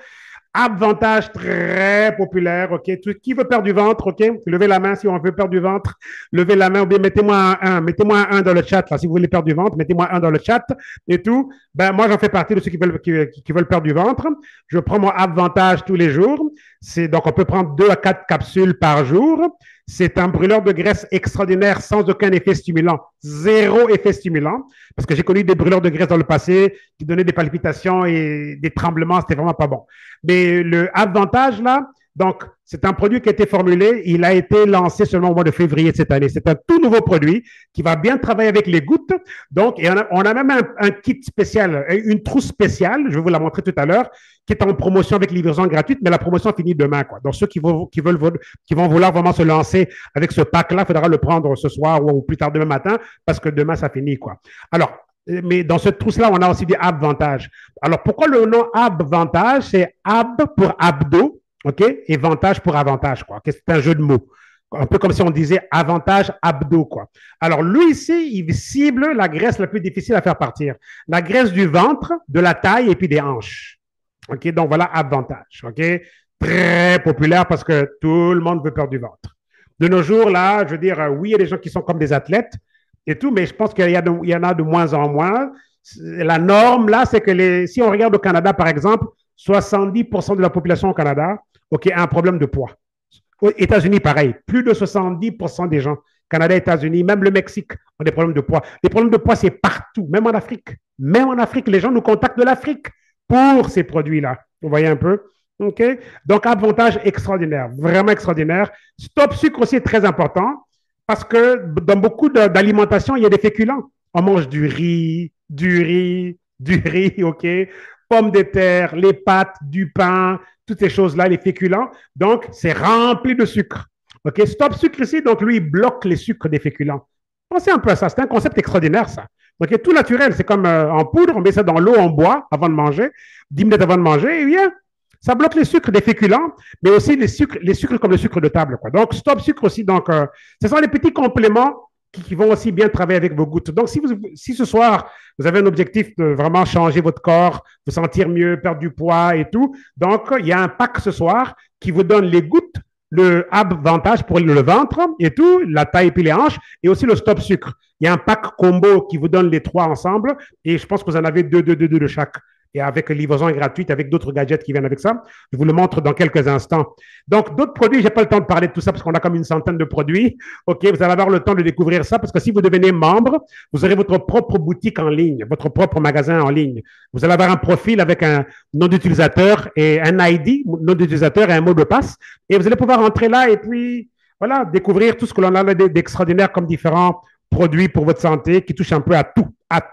Avantage très populaire, ok. Qui veut perdre du ventre, ok. Levez la main si on veut perdre du ventre. Levez la main ou bien mettez-moi un 1. Mettez-moi un 1 dans le chat. Là, si vous voulez perdre du ventre, mettez-moi un 1 dans le chat et tout. Ben, moi, j'en fais partie de ceux qui veulent perdre du ventre. Je prends mon avantage tous les jours. Donc, on peut prendre 2 à 4 capsules par jour. C'est un brûleur de graisse extraordinaire sans aucun effet stimulant. Zéro effet stimulant. Parce que j'ai connu des brûleurs de graisse dans le passé qui donnaient des palpitations et des tremblements. C'était vraiment pas bon. Mais le avantage, là, donc, c'est un produit qui a été formulé. Il a été lancé seulement au mois de février de cette année. C'est un tout nouveau produit qui va bien travailler avec les gouttes. Donc, et on a même un kit spécial, une trousse spéciale, je vais vous la montrer tout à l'heure, qui est en promotion avec livraison gratuite, mais la promotion finit demain, quoi. Donc, ceux qui vont vouloir vraiment se lancer avec ce pack-là, il faudra le prendre ce soir ou plus tard demain matin, parce que demain, ça finit, quoi. Alors, mais dans cette trousse-là, on a aussi des Abvantage. Alors, pourquoi le nom Abvantage? C'est Ab pour abdos, OK? Et Vantage pour avantage, quoi. C'est un jeu de mots. Un peu comme si on disait avantage abdos, quoi. Alors, lui ici, il cible la graisse la plus difficile à faire partir. La graisse du ventre, de la taille et puis des hanches. OK? Donc, voilà Avantage. OK? Très populaire parce que tout le monde veut perdre du ventre. De nos jours, là, je veux dire, oui, il y a des gens qui sont comme des athlètes et tout, mais je pense qu'il y en a de moins en moins. La norme, là, c'est que si on regarde au Canada, par exemple, 70% de la population au Canada, OK, a un problème de poids. Aux États-Unis, pareil, plus de 70% des gens, Canada, États-Unis, même le Mexique, ont des problèmes de poids. Les problèmes de poids, c'est partout, même en Afrique. Même en Afrique, les gens nous contactent de l'Afrique pour ces produits-là. Vous voyez un peu? OK? Donc, avantage extraordinaire, vraiment extraordinaire. Stop sucre aussi est très important parce que dans beaucoup d'alimentation, il y a des féculents. On mange du riz, OK? Pommes de terre, les pâtes, du pain, toutes ces choses-là, les féculents. Donc, c'est rempli de sucre. OK? Stop sucre ici, donc lui, il bloque les sucres des féculents. Pensez un peu à ça. C'est un concept extraordinaire, ça. Donc, tout naturel. C'est comme en poudre, on met ça dans l'eau, on boit avant de manger, 10 minutes avant de manger, et bien, ça bloque les sucres des féculents, mais aussi les sucres comme le sucre de table, quoi. Donc, stop sucre aussi. Donc, ce sont les petits compléments qui vont aussi bien travailler avec vos gouttes. Donc, si ce soir, vous avez un objectif de vraiment changer votre corps, vous sentir mieux, perdre du poids et tout, donc, il y a un pack ce soir qui vous donne les gouttes, le Avantage pour le ventre et tout, la taille et puis les hanches, et aussi le stop sucre. Il y a un pack combo qui vous donne les 3 ensemble, et je pense que vous en avez deux de chaque. Et avec livraison gratuite, avec d'autres gadgets qui viennent avec ça. Je vous le montre dans quelques instants. Donc, d'autres produits, je n'ai pas le temps de parler de tout ça parce qu'on a comme une centaine de produits. OK, vous allez avoir le temps de découvrir ça parce que si vous devenez membre, vous aurez votre propre boutique en ligne, votre propre magasin en ligne. Vous allez avoir un profil avec un nom d'utilisateur et un ID, nom d'utilisateur et un mot de passe. Et vous allez pouvoir entrer là et puis, voilà, découvrir tout ce que l'on a d'extraordinaire comme différents produits pour votre santé qui touchent un peu à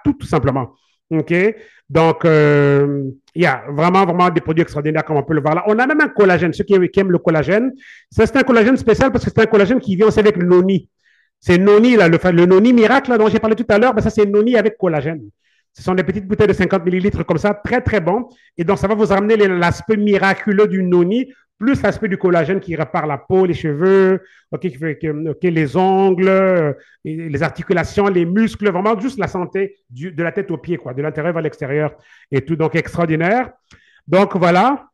tout simplement. OK? Donc, il y a vraiment des produits extraordinaires comme on peut le voir là. On a même un collagène. Ceux qui aiment le collagène, ça, c'est un collagène spécial parce que c'est un collagène qui vient aussi avec le noni. C'est noni, là, le noni miracle là, dont j'ai parlé tout à l'heure, ben ça, c'est noni avec collagène. Ce sont des petites bouteilles de 50 millilitres comme ça, très, très bon. Et donc, ça va vous ramener l'aspect miraculeux du noni, plus l'aspect du collagène qui répare la peau, les cheveux, les ongles, les articulations, les muscles, vraiment juste la santé de la tête aux pieds, quoi, de l'intérieur vers l'extérieur et tout. Donc, extraordinaire. Donc, voilà,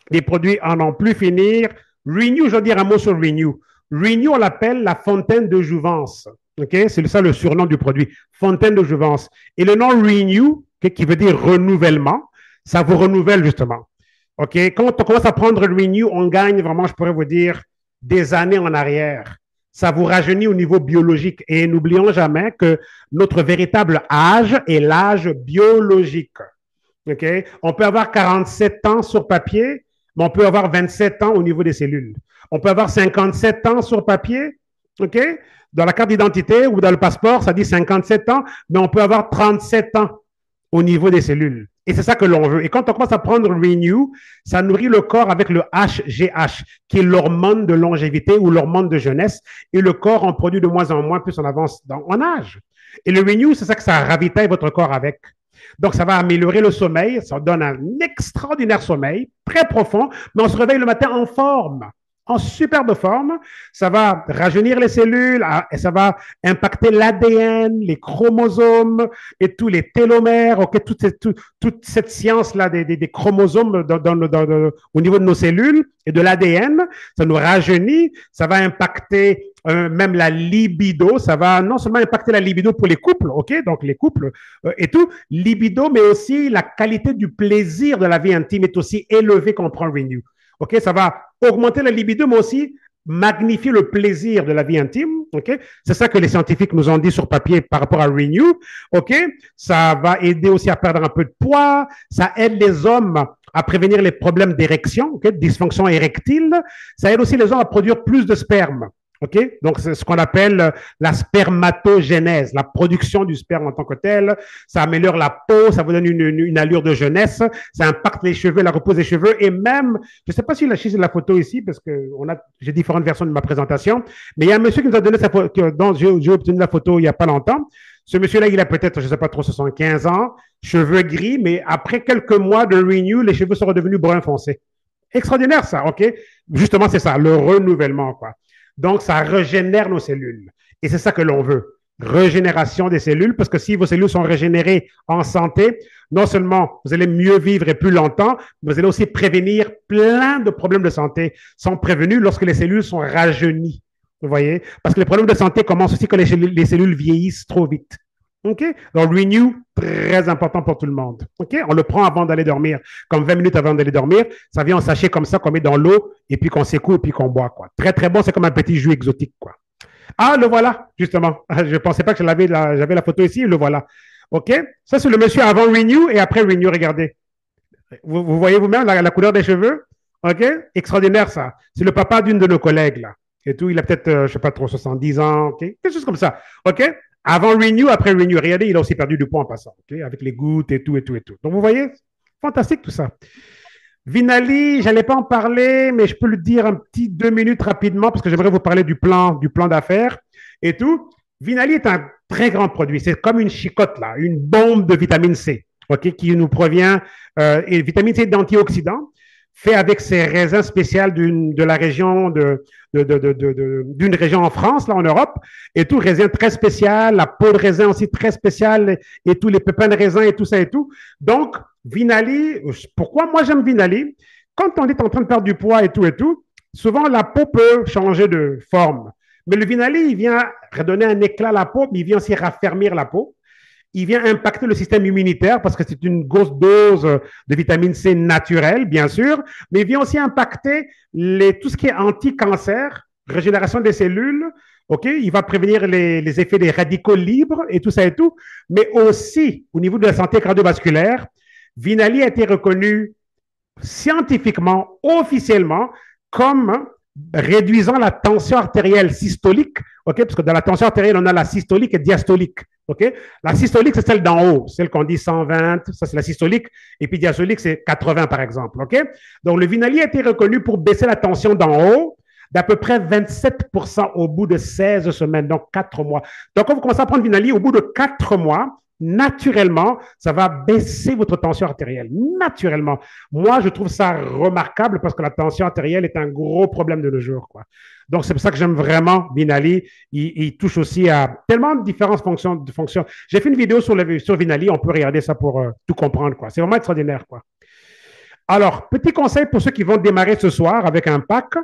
les produits en n'en plus finir. Renew, je veux dire un mot sur Renew. Renew, on l'appelle la fontaine de jouvence. Okay? C'est ça le surnom du produit, fontaine de jouvence. Et le nom Renew, qui veut dire renouvellement, ça vous renouvelle justement. OK? Quand on commence à prendre Renew, on gagne vraiment, je pourrais vous dire, des années en arrière. Ça vous rajeunit au niveau biologique. Et n'oublions jamais que notre véritable âge est l'âge biologique. OK? On peut avoir 47 ans sur papier, mais on peut avoir 27 ans au niveau des cellules. On peut avoir 57 ans sur papier, OK? Dans la carte d'identité ou dans le passeport, ça dit 57 ans, mais on peut avoir 37 ans au niveau des cellules. Et c'est ça que l'on veut. Et quand on commence à prendre Renew, ça nourrit le corps avec le HGH, qui est l'hormone de longévité ou l'hormone de jeunesse. Et le corps en produit de moins en moins plus on avance en âge. Et le Renew, c'est ça que ça ravitaille votre corps avec. Donc, ça va améliorer le sommeil. Ça donne un extraordinaire sommeil, très profond, mais on se réveille le matin en forme. en superbe forme. Ça va rajeunir les cellules, et ça va impacter l'ADN, les chromosomes et tous les télomères, okay, toute cette science-là des chromosomes au niveau de nos cellules et de l'ADN. Ça nous rajeunit, ça va impacter même la libido, ça va non seulement impacter la libido pour les couples, ok, donc les couples et tout, libido, mais aussi la qualité du plaisir de la vie intime est aussi élevée quand on prend Renew. Ok, ça va augmenter la libido, mais aussi magnifier le plaisir de la vie intime. Ok, c'est ça que les scientifiques nous ont dit sur papier par rapport à Renew. Ok, ça va aider aussi à perdre un peu de poids. Ça aide les hommes à prévenir les problèmes d'érection, okay, dysfonction érectile. Ça aide aussi les hommes à produire plus de sperme. Okay? Donc, c'est ce qu'on appelle la spermatogénèse, la production du sperme en tant que tel. Ça améliore la peau, ça vous donne une allure de jeunesse, ça impacte les cheveux, la repose des cheveux, et même, je ne sais pas si la chiffre de la photo ici, parce que j'ai différentes versions de ma présentation, mais il y a un monsieur qui nous a donné sa photo, dont j'ai obtenu la photo il n'y a pas longtemps. Ce monsieur-là, il a peut-être, je ne sais pas trop, 75 ans, cheveux gris, mais après quelques mois de Renew, les cheveux sont redevenus brun foncé. Extraordinaire, ça, OK? Justement, c'est ça, le renouvellement, quoi. Donc, ça régénère nos cellules. Et c'est ça que l'on veut. Régénération des cellules, parce que si vos cellules sont régénérées en santé, non seulement vous allez mieux vivre et plus longtemps, mais vous allez aussi prévenir plein de problèmes de santé sont prévenus lorsque les cellules sont rajeunies. Vous voyez? Parce que les problèmes de santé commencent aussi quand les cellules vieillissent trop vite. OK? Donc, Renew, très important pour tout le monde. OK? On le prend avant d'aller dormir, comme 20 minutes avant d'aller dormir. Ça vient en sachet comme ça, qu'on met dans l'eau, et puis qu'on secoue, et puis qu'on boit, quoi. Très, très bon. C'est comme un petit jus exotique, quoi. Ah, le voilà, justement. Je ne pensais pas que j'avais la photo ici, le voilà. OK? Ça, c'est le monsieur avant Renew et après Renew, regardez. Vous voyez vous-même la couleur des cheveux? OK? Extraordinaire, ça. C'est le papa d'une de nos collègues, là. Et tout, il a peut-être, je ne sais pas trop, 70 ans, OK? Quelque chose comme ça. OK? Avant Renew, après Renew. Regardez, il a aussi perdu du poids en passant, OK? Avec les gouttes et tout, et tout, et tout. Donc, vous voyez? Fantastique, tout ça. Vinali, je n'allais pas en parler, mais je peux le dire un petit 2 minutes rapidement parce que j'aimerais vous parler du plan d'affaires et tout. Vinali est un très grand produit. C'est comme une chicotte, là, une bombe de vitamine C, OK, qui nous provient, et vitamine C d'antioxydants, fait avec ces raisins spéciaux de la région d'une région en France, là, en Europe, et tout, raisin très spécial, la peau de raisin aussi très spéciale, et tous les pépins de raisin et tout ça et tout. Donc, Vinali, pourquoi moi j'aime Vinali? Quand on est en train de perdre du poids et tout, souvent la peau peut changer de forme. Mais le Vinali, il vient redonner un éclat à la peau, mais il vient aussi raffermir la peau. Il vient impacter le système immunitaire parce que c'est une grosse dose de vitamine C naturelle, bien sûr, mais il vient aussi impacter tout ce qui est anti-cancer, régénération des cellules. OK, il va prévenir les effets des radicaux libres et tout ça et tout, mais aussi au niveau de la santé cardiovasculaire, Vinali a été reconnu scientifiquement, officiellement, comme réduisant la tension artérielle systolique, okay? Parce que dans la tension artérielle, on a la systolique et diastolique. Okay? La systolique, c'est celle d'en haut, celle qu'on dit 120, ça c'est la systolique, et puis diastolique, c'est 80 par exemple. Okay? Donc le Vinali a été reconnu pour baisser la tension d'en haut d'à peu près 27% au bout de 16 semaines, donc 4 mois. Donc quand vous commencez à prendre Vinali, au bout de 4 mois, naturellement, ça va baisser votre tension artérielle. Naturellement. Moi, je trouve ça remarquable parce que la tension artérielle est un gros problème de nos jours, quoi. Donc, c'est pour ça que j'aime vraiment Vinali. Il touche aussi à tellement de différentes fonctions. J'ai fait une vidéo sur Vinali. On peut regarder ça pour tout comprendre, quoi. C'est vraiment extraordinaire, quoi. Alors, petit conseil pour ceux qui vont démarrer ce soir avec un pack.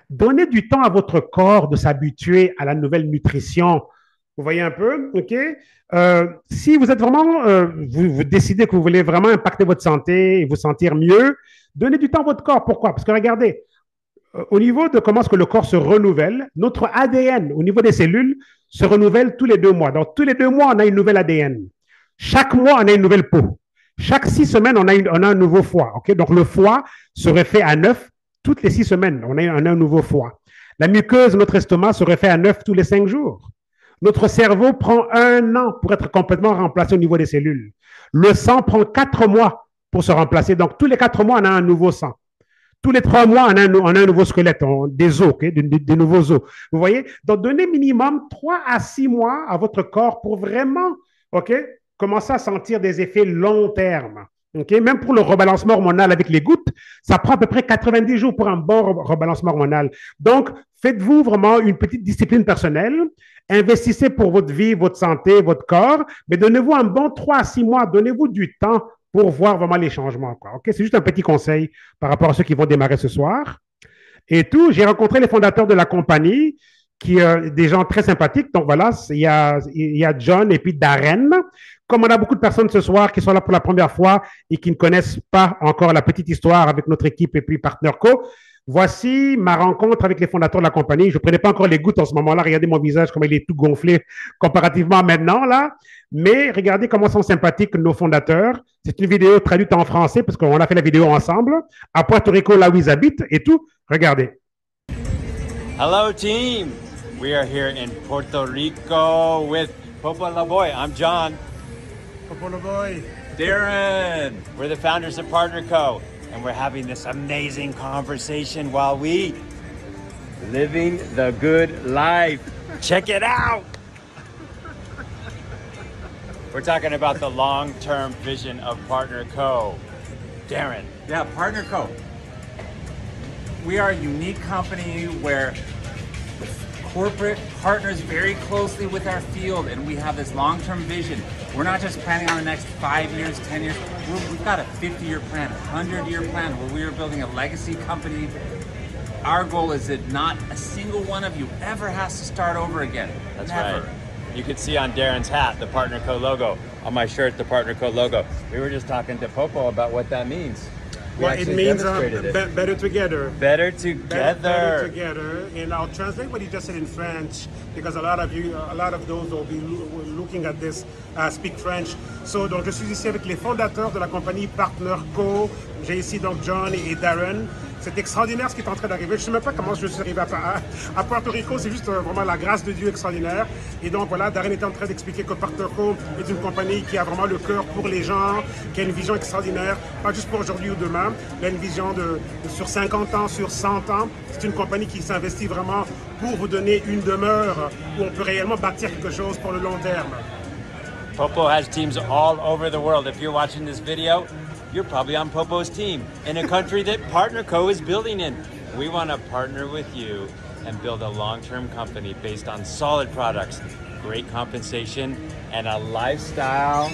Donnez du temps à votre corps de s'habituer à la nouvelle nutrition. Vous voyez un peu, OK? Si vous êtes vraiment, vous décidez que vous voulez vraiment impacter votre santé et vous sentir mieux, donnez du temps à votre corps. Pourquoi? Parce que regardez, au niveau de comment est-ce que le corps se renouvelle, notre ADN, au niveau des cellules, se renouvelle tous les 2 mois. Donc, tous les 2 mois, on a une nouvelle ADN. Chaque mois, on a une nouvelle peau. Chaque 6 semaines, on a un nouveau foie. OK? Donc, le foie se refait à 9 toutes les 6 semaines. On a un nouveau foie. La muqueuse de notre estomac se refait à 9 tous les 5 jours. Notre cerveau prend 1 an pour être complètement remplacé au niveau des cellules. Le sang prend 4 mois pour se remplacer. Donc, tous les 4 mois, on a un nouveau sang. Tous les 3 mois, on a un nouveau squelette, des os, okay, des nouveaux os. Vous voyez? Donc, donnez minimum 3 à 6 mois à votre corps pour vraiment, OK, commencer à sentir des effets long terme. Okay? Même pour le rebalancement hormonal avec les gouttes, ça prend à peu près 90 jours pour un bon rebalancement hormonal. Donc, faites-vous vraiment une petite discipline personnelle. Investissez pour votre vie, votre santé, votre corps, mais donnez-vous un bon 3 à 6 mois. Donnez-vous du temps pour voir vraiment les changements. Quoi. Okay? C'est juste un petit conseil par rapport à ceux qui vont démarrer ce soir. Et tout, j'ai rencontré les fondateurs de la compagnie, des gens très sympathiques. Donc voilà, il y a John et puis Darren. Comme on a beaucoup de personnes ce soir qui sont là pour la première fois et qui ne connaissent pas encore la petite histoire avec notre équipe et puis Partner Co, voici ma rencontre avec les fondateurs de la compagnie. Je ne prenais pas encore les gouttes en ce moment-là. Regardez mon visage, comment il est tout gonflé comparativement à maintenant, là. Mais regardez comment sont sympathiques nos fondateurs. C'est une vidéo traduite en français parce qu'on a fait la vidéo ensemble à Puerto Rico, là où ils habitent et tout. Regardez. Hello, team. We are here in Puerto Rico with Popo Laboy. I'm John. Popo Laboy. Darren. We're the founders of Partner Co. And we're having this amazing conversation while we living the good life. Check it out. We're talking about the long-term vision of Partner Co. Darren. Yeah, Partner Co. We are a unique company where corporate partners very closely with our field, and we have this long-term vision. We're not just planning on the next 5 years, 10 years. We've got a 50-year plan, a 100-year plan where we are building a legacy company. Our goal is that not a single one of you ever has to start over again. That's Never. right. You can see on Darren's hat the Partner Co logo. On my shirt, the Partner Co logo. We were just talking to Popo about what that means. Well, it means better together. Better together. Better together. And I'll translate what he just said in French because a lot of those will be looking at this speak French. So, donc, je suis ici avec les fondateurs de la compagnie Partner Co. J'ai ici donc John et Darren. C'est extraordinaire ce qui est en train d'arriver. Je ne sais même pas comment je suis arrivé à Puerto Rico. C'est juste vraiment la grâce de Dieu extraordinaire. Et donc voilà, Darren est en train d'expliquer que Partner Co est une compagnie qui a vraiment le cœur pour les gens, qui a une vision extraordinaire, pas juste pour aujourd'hui ou demain, mais une vision sur 50 ans, sur 100 ans. C'est une compagnie qui s'investit vraiment pour vous donner une demeure où on peut réellement bâtir quelque chose pour le long terme. Popo has teams all over the world. If you're watching this video, you're probably on Popo's team in a country that Partner Co is building in. We want to partner with you and build a long-term company based on solid products, great compensation, and a lifestyle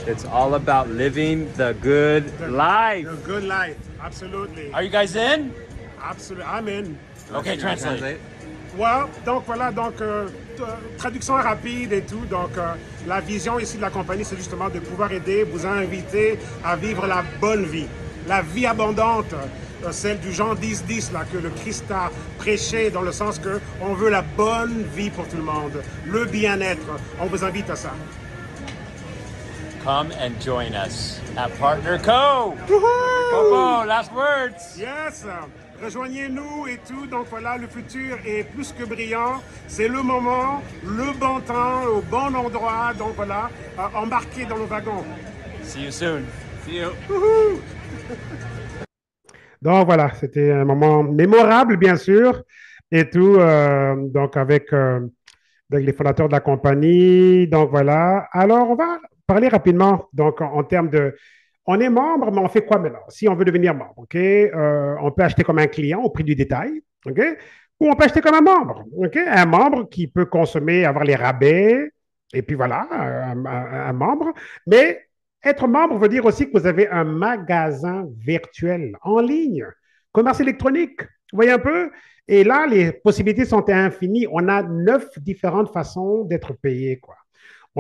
that's all about living the good life. The good life, absolutely. Are you guys in? Absolutely, I'm in. Okay, translate. Ouais, donc voilà, traduction rapide et tout. Donc, la vision ici de la compagnie, c'est justement de pouvoir aider, vous inviter à vivre la bonne vie, la vie abondante, celle du Jean 10-10 là, que le Christ a prêché dans le sens que on veut la bonne vie pour tout le monde, le bien-être. On vous invite à ça. Come and join us at Partner Co. Popo, last words. Yes. Rejoignez-nous et tout. Donc voilà, le futur est plus que brillant. C'est le moment, le bon temps, au bon endroit. Donc voilà, embarquez dans le wagon. See you soon. See you. Donc voilà, c'était un moment mémorable, bien sûr, et tout. Donc avec les fondateurs de la compagnie. Donc voilà. Alors on va parler rapidement. Donc en termes de on est membre, mais on fait quoi maintenant? Si on veut devenir membre, OK? On peut acheter comme un client au prix du détail, OK? Ou on peut acheter comme un membre, OK? Un membre qui peut consommer, avoir les rabais, et puis voilà, un membre. Mais être membre veut dire aussi que vous avez un magasin virtuel en ligne, commerce électronique. Vous voyez un peu? Et là, les possibilités sont infinies. On a 9 différentes façons d'être payé, quoi.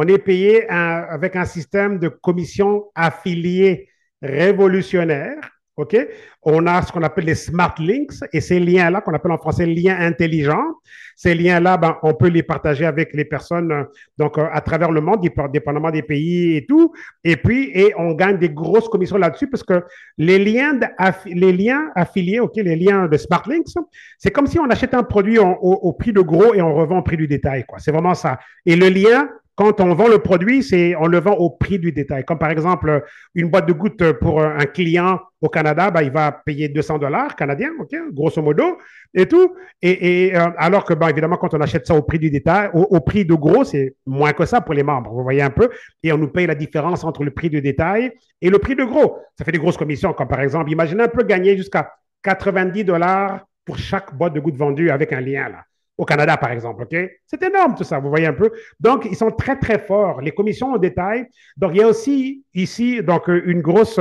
On est payé avec un système de commission affiliée révolutionnaire. OK? On a ce qu'on appelle les smart links et ces liens-là, qu'on appelle en français liens intelligents. Ces liens-là, ben, on peut les partager avec les personnes donc, à travers le monde, dépendamment des pays et tout. Et puis, on gagne des grosses commissions là-dessus parce que les liens affiliés, OK, les liens de smart links, c'est comme si on achète un produit au prix de gros et on revend au prix du détail, quoi. C'est vraiment ça. Et le lien quand on vend le produit, on le vend au prix du détail. Comme par exemple, une boîte de gouttes pour un client au Canada, ben, il va payer 200 dollars canadiens, ok, grosso modo, et tout. Alors que, ben, évidemment, quand on achète ça au prix du détail, au prix de gros, c'est moins que ça pour les membres, vous voyez un peu. Et on nous paye la différence entre le prix du détail et le prix de gros. Ça fait des grosses commissions, comme par exemple, imaginez un peu gagner jusqu'à 90 dollars pour chaque boîte de gouttes vendue avec un lien, là. Au Canada, par exemple, OK? C'est énorme tout ça, vous voyez un peu. Donc, ils sont très, très forts. Les commissions au détail. Donc, il y a aussi ici donc, une grosse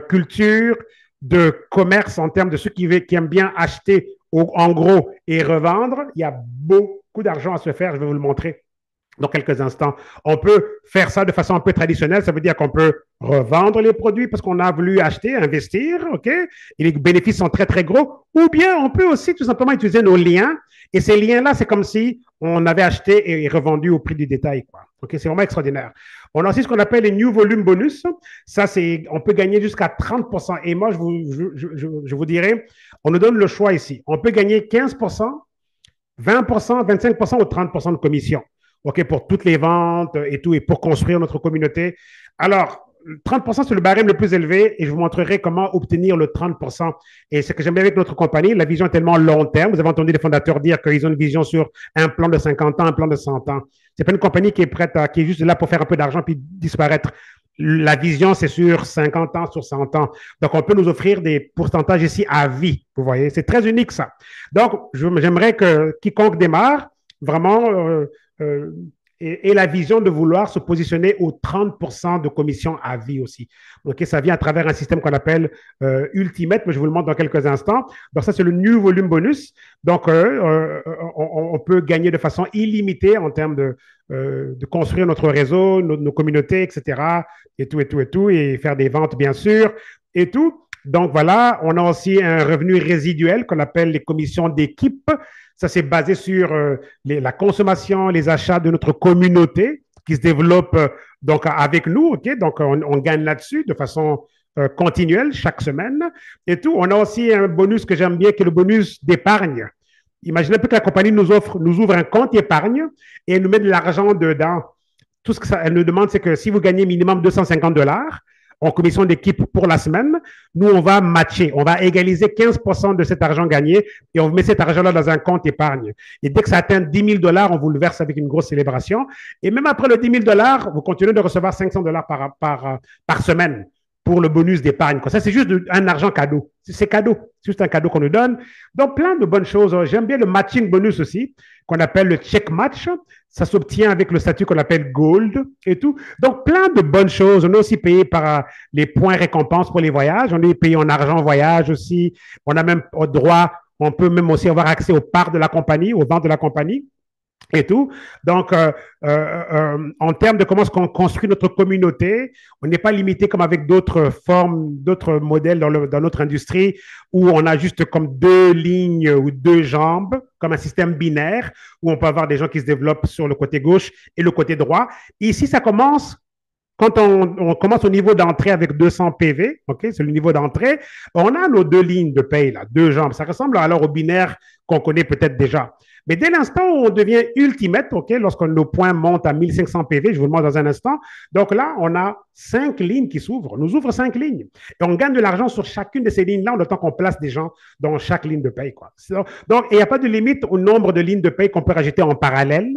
culture de commerce en termes de ceux qui aiment bien acheter en gros et revendre. Il y a beaucoup d'argent à se faire. Je vais vous le montrer dans quelques instants. On peut faire ça de façon un peu traditionnelle. Ça veut dire qu'on peut revendre les produits parce qu'on a voulu acheter, investir, OK? Et les bénéfices sont très, très gros. Ou bien, on peut aussi tout simplement utiliser nos liens. Et ces liens-là, c'est comme si on avait acheté et revendu au prix du détail, quoi. OK? C'est vraiment extraordinaire. On a aussi ce qu'on appelle les New Volume Bonus. Ça, on peut gagner jusqu'à 30%. Et moi, je vous dirais, on nous donne le choix ici. On peut gagner 15%, 20%, 25% ou 30% de commission. OK, pour toutes les ventes et tout, et pour construire notre communauté. Alors, 30%, c'est le barème le plus élevé et je vous montrerai comment obtenir le 30%. Et ce que j'aime bien avec notre compagnie, la vision est tellement long terme. Vous avez entendu les fondateurs dire qu'ils ont une vision sur un plan de 50 ans, un plan de 100 ans. C'est pas une compagnie qui est juste là pour faire un peu d'argent puis disparaître. La vision, c'est sur 50 ans, sur 100 ans. Donc, on peut nous offrir des pourcentages ici à vie. Vous voyez, c'est très unique ça. Donc, j'aimerais que quiconque démarre, vraiment, et la vision de vouloir se positionner aux 30% de commission à vie aussi. Donc, ça vient à travers un système qu'on appelle Ultimate, mais je vous le montre dans quelques instants. Donc, ça, c'est le New Volume Bonus. Donc, on peut gagner de façon illimitée en termes de construire notre réseau, nos communautés, etc. Et tout, et faire des ventes, bien sûr, et tout. Donc, voilà, on a aussi un revenu résiduel qu'on appelle les commissions d'équipe. Ça, c'est basé sur la consommation, les achats de notre communauté qui se développe donc avec nous. OK? Donc, on gagne là-dessus de façon continuelle chaque semaine et tout. On a aussi un bonus que j'aime bien qui est le bonus d'épargne. Imaginez un peu que la compagnie nous ouvre un compte épargne et elle nous met de l'argent dedans. Tout ce qu'elle nous demande, c'est que si vous gagnez minimum 250 dollars, en commission d'équipe pour la semaine, nous, on va matcher, on va égaliser 15% de cet argent gagné et on met cet argent-là dans un compte épargne. Et dès que ça atteint 10 000 dollars, on vous le verse avec une grosse célébration. Et même après le 10 000 dollars, vous continuez de recevoir 500 dollars par semaine pour le bonus d'épargne. Ça, c'est juste un argent cadeau. C'est cadeau. C'est juste un cadeau qu'on nous donne. Donc, plein de bonnes choses. J'aime bien le matching bonus aussi, qu'on appelle le check match. Ça s'obtient avec le statut qu'on appelle Gold et tout. Donc, plein de bonnes choses. On est aussi payé par les points récompenses pour les voyages. On est payé en argent voyage aussi. On a même droit, on peut même aussi avoir accès aux parts de la compagnie, aux ventes de la compagnie et tout. Donc, en termes de comment on construit notre communauté, on n'est pas limité comme avec d'autres formes, d'autres modèles dans notre industrie où on a juste comme deux lignes ou deux jambes, comme un système binaire où on peut avoir des gens qui se développent sur le côté gauche et le côté droit. Ici, ça commence quand on commence au niveau d'entrée avec 200 PV, OK, c'est le niveau d'entrée, on a nos deux lignes de paye, là, deux jambes. Ça ressemble alors au binaire qu'on connaît peut-être déjà. Mais dès l'instant où on devient ultimate, OK, lorsque nos points montent à 1500 PV, je vous le montre dans un instant, donc là, on a 5 lignes qui s'ouvrent. On nous ouvre 5 lignes. Et on gagne de l'argent sur chacune de ces lignes-là, en autant qu'on place des gens dans chaque ligne de paye, quoi. Donc, il n'y a pas de limite au nombre de lignes de paye qu'on peut rajouter en parallèle.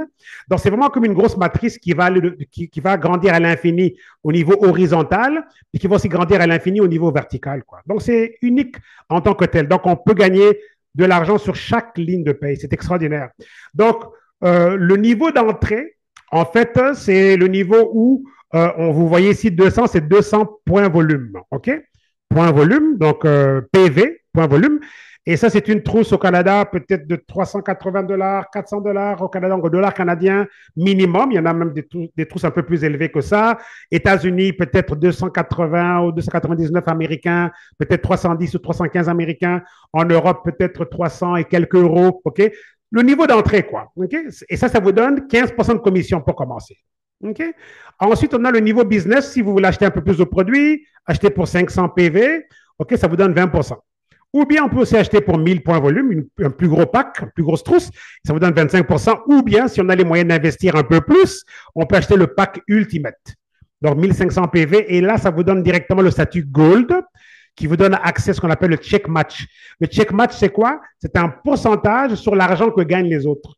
Donc, c'est vraiment comme une grosse matrice qui va grandir à l'infini au niveau horizontal et qui va aussi grandir à l'infini au niveau vertical, quoi. Donc, c'est unique en tant que tel. Donc, on peut gagner de l'argent sur chaque ligne de paye. C'est extraordinaire. Donc, le niveau d'entrée, en fait, c'est le niveau où, vous voyez ici 200, c'est 200 points volume. OK? Point volume, donc PV, point volume. Et ça, c'est une trousse au Canada, peut-être de 380 dollars, 400 dollars au Canada, donc dollars canadiens minimum. Il y en a même des trousses un peu plus élevées que ça. États-Unis, peut-être 280 ou 299 américains, peut-être 310 ou 315 américains. En Europe, peut-être 300 et quelques euros. OK? Le niveau d'entrée, quoi. OK? Et ça vous donne 15% de commission pour commencer. OK? Ensuite, on a le niveau business. Si vous voulez acheter un peu plus de produits, acheter pour 500 PV, OK, ça vous donne 20%. Ou bien on peut aussi acheter pour 1000 points volume, un plus gros pack, une plus grosse trousse, ça vous donne 25%. Ou bien, si on a les moyens d'investir un peu plus, on peut acheter le pack Ultimate. Donc 1500 PV, et là, ça vous donne directement le statut Gold, qui vous donne accès à ce qu'on appelle le check match. Le check match, c'est quoi? C'est un pourcentage sur l'argent que gagnent les autres.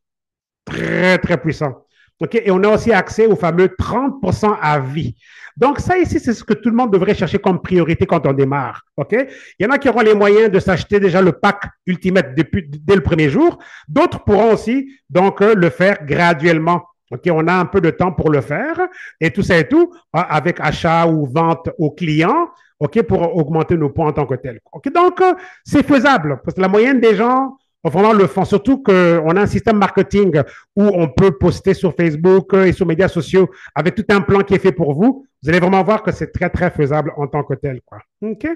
Très, très puissant. Okay? Et on a aussi accès au fameux 30% à vie. Donc, ça ici, c'est ce que tout le monde devrait chercher comme priorité quand on démarre. Okay? Il y en a qui auront les moyens de s'acheter déjà le pack Ultimate dès le premier jour. D'autres pourront aussi donc le faire graduellement. Okay? On a un peu de temps pour le faire et tout ça et tout, avec achat ou vente aux clients, okay? Pour augmenter nos points en tant que tel. Okay? Donc, c'est faisable parce que la moyenne des gens vraiment le font, surtout qu'on a un système marketing où on peut poster sur Facebook et sur les médias sociaux avec tout un plan qui est fait pour vous. Vous allez vraiment voir que c'est très, très faisable en tant que tel, quoi. OK?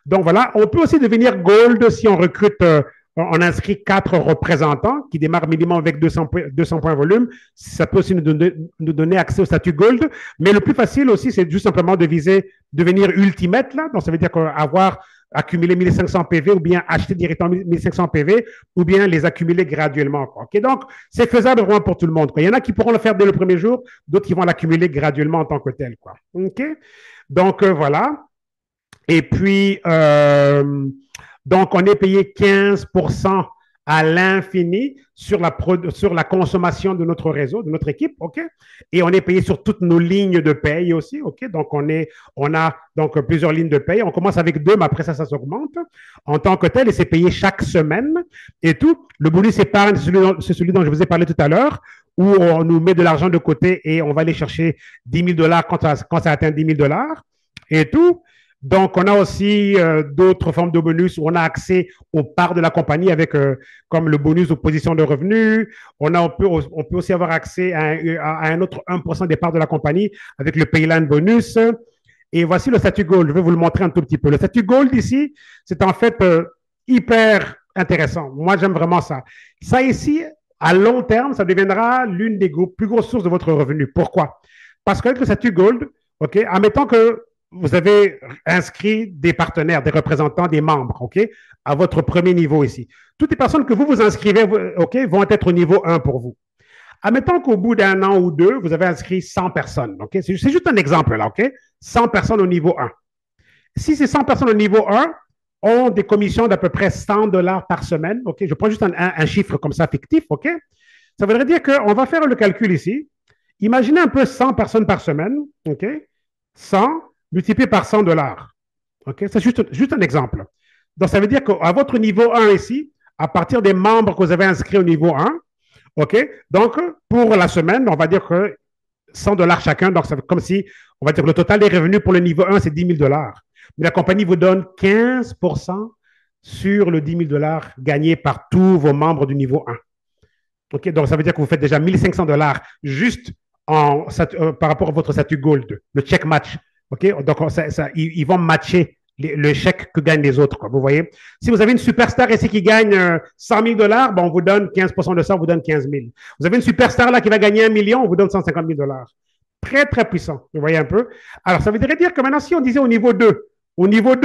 Donc, voilà. On peut aussi devenir Gold si on recrute, on inscrit 4 représentants qui démarrent minimum avec 200 points volume. Ça peut aussi nous donner accès au statut Gold. Mais le plus facile aussi, c'est juste simplement de viser devenir Ultimate, là. Donc, ça veut dire qu'avoir accumuler 1500 PV ou bien acheter directement 1500 PV ou bien les accumuler graduellement. Quoi. Okay? Donc, c'est faisable vraiment pour tout le monde. Quoi. Il y en a qui pourront le faire dès le premier jour, d'autres qui vont l'accumuler graduellement en tant que tel. Quoi. Okay? Donc, voilà. Et puis, donc, on est payé 15% à l'infini sur la consommation de notre réseau, de notre équipe, OK? Et on est payé sur toutes nos lignes de paye aussi, OK? Donc, on a donc plusieurs lignes de paye. On commence avec 2, mais après ça s'augmente en tant que tel et c'est payé chaque semaine et tout. Le bonus épargne, c'est celui dont je vous ai parlé tout à l'heure, où on nous met de l'argent de côté et on va aller chercher 10 000 $ quand ça atteint 10 000 $ et tout. Donc, on a aussi d'autres formes de bonus où on a accès aux parts de la compagnie avec comme le bonus aux positions de revenus. On peut aussi avoir accès à un autre 1% des parts de la compagnie avec le Payline bonus. Et voici le statut Gold. Je vais vous le montrer un tout petit peu. Le statut Gold ici, c'est en fait hyper intéressant. Moi, j'aime vraiment ça. Ça ici, à long terme, ça deviendra l'une des plus grosses sources de votre revenu. Pourquoi? Parce qu'avec le statut Gold, OK, admettons que vous avez inscrit des partenaires, des représentants, des membres, OK, à votre premier niveau ici. Toutes les personnes que vous inscrivez, OK, vont être au niveau 1 pour vous. Admettons qu'au bout d'un an ou 2, vous avez inscrit 100 personnes, OK? C'est juste un exemple, là, OK? 100 personnes au niveau 1. Si ces 100 personnes au niveau 1 ont des commissions d'à peu près 100 $ par semaine, OK? Je prends juste un chiffre comme ça fictif, OK? Ça voudrait dire qu'on va faire le calcul ici. Imaginez un peu 100 personnes par semaine, OK? 100 multiplié par 100 $. OK? C'est juste un exemple. Donc, ça veut dire qu'à votre niveau 1 ici, à partir des membres que vous avez inscrits au niveau 1, OK? Donc, pour la semaine, on va dire que 100 $ chacun. Donc, c'est comme si, on va dire que le total des revenus pour le niveau 1, c'est 10 000 $. Mais la compagnie vous donne 15% sur le 10 000 $ gagnés par tous vos membres du niveau 1. OK? Donc, ça veut dire que vous faites déjà 1500 $ juste par rapport à votre statut Gold, le check match. OK? Donc, ils vont matcher le chèque que gagnent les autres. Quoi, vous voyez? Si vous avez une superstar ici qui gagne 100 000 $, bon, on vous donne 15% de ça, on vous donne 15 000. Vous avez une superstar là qui va gagner 1 million, on vous donne 150 000 $. Très, très puissant. Vous voyez un peu? Alors, ça voudrait dire que maintenant, si on disait au niveau 2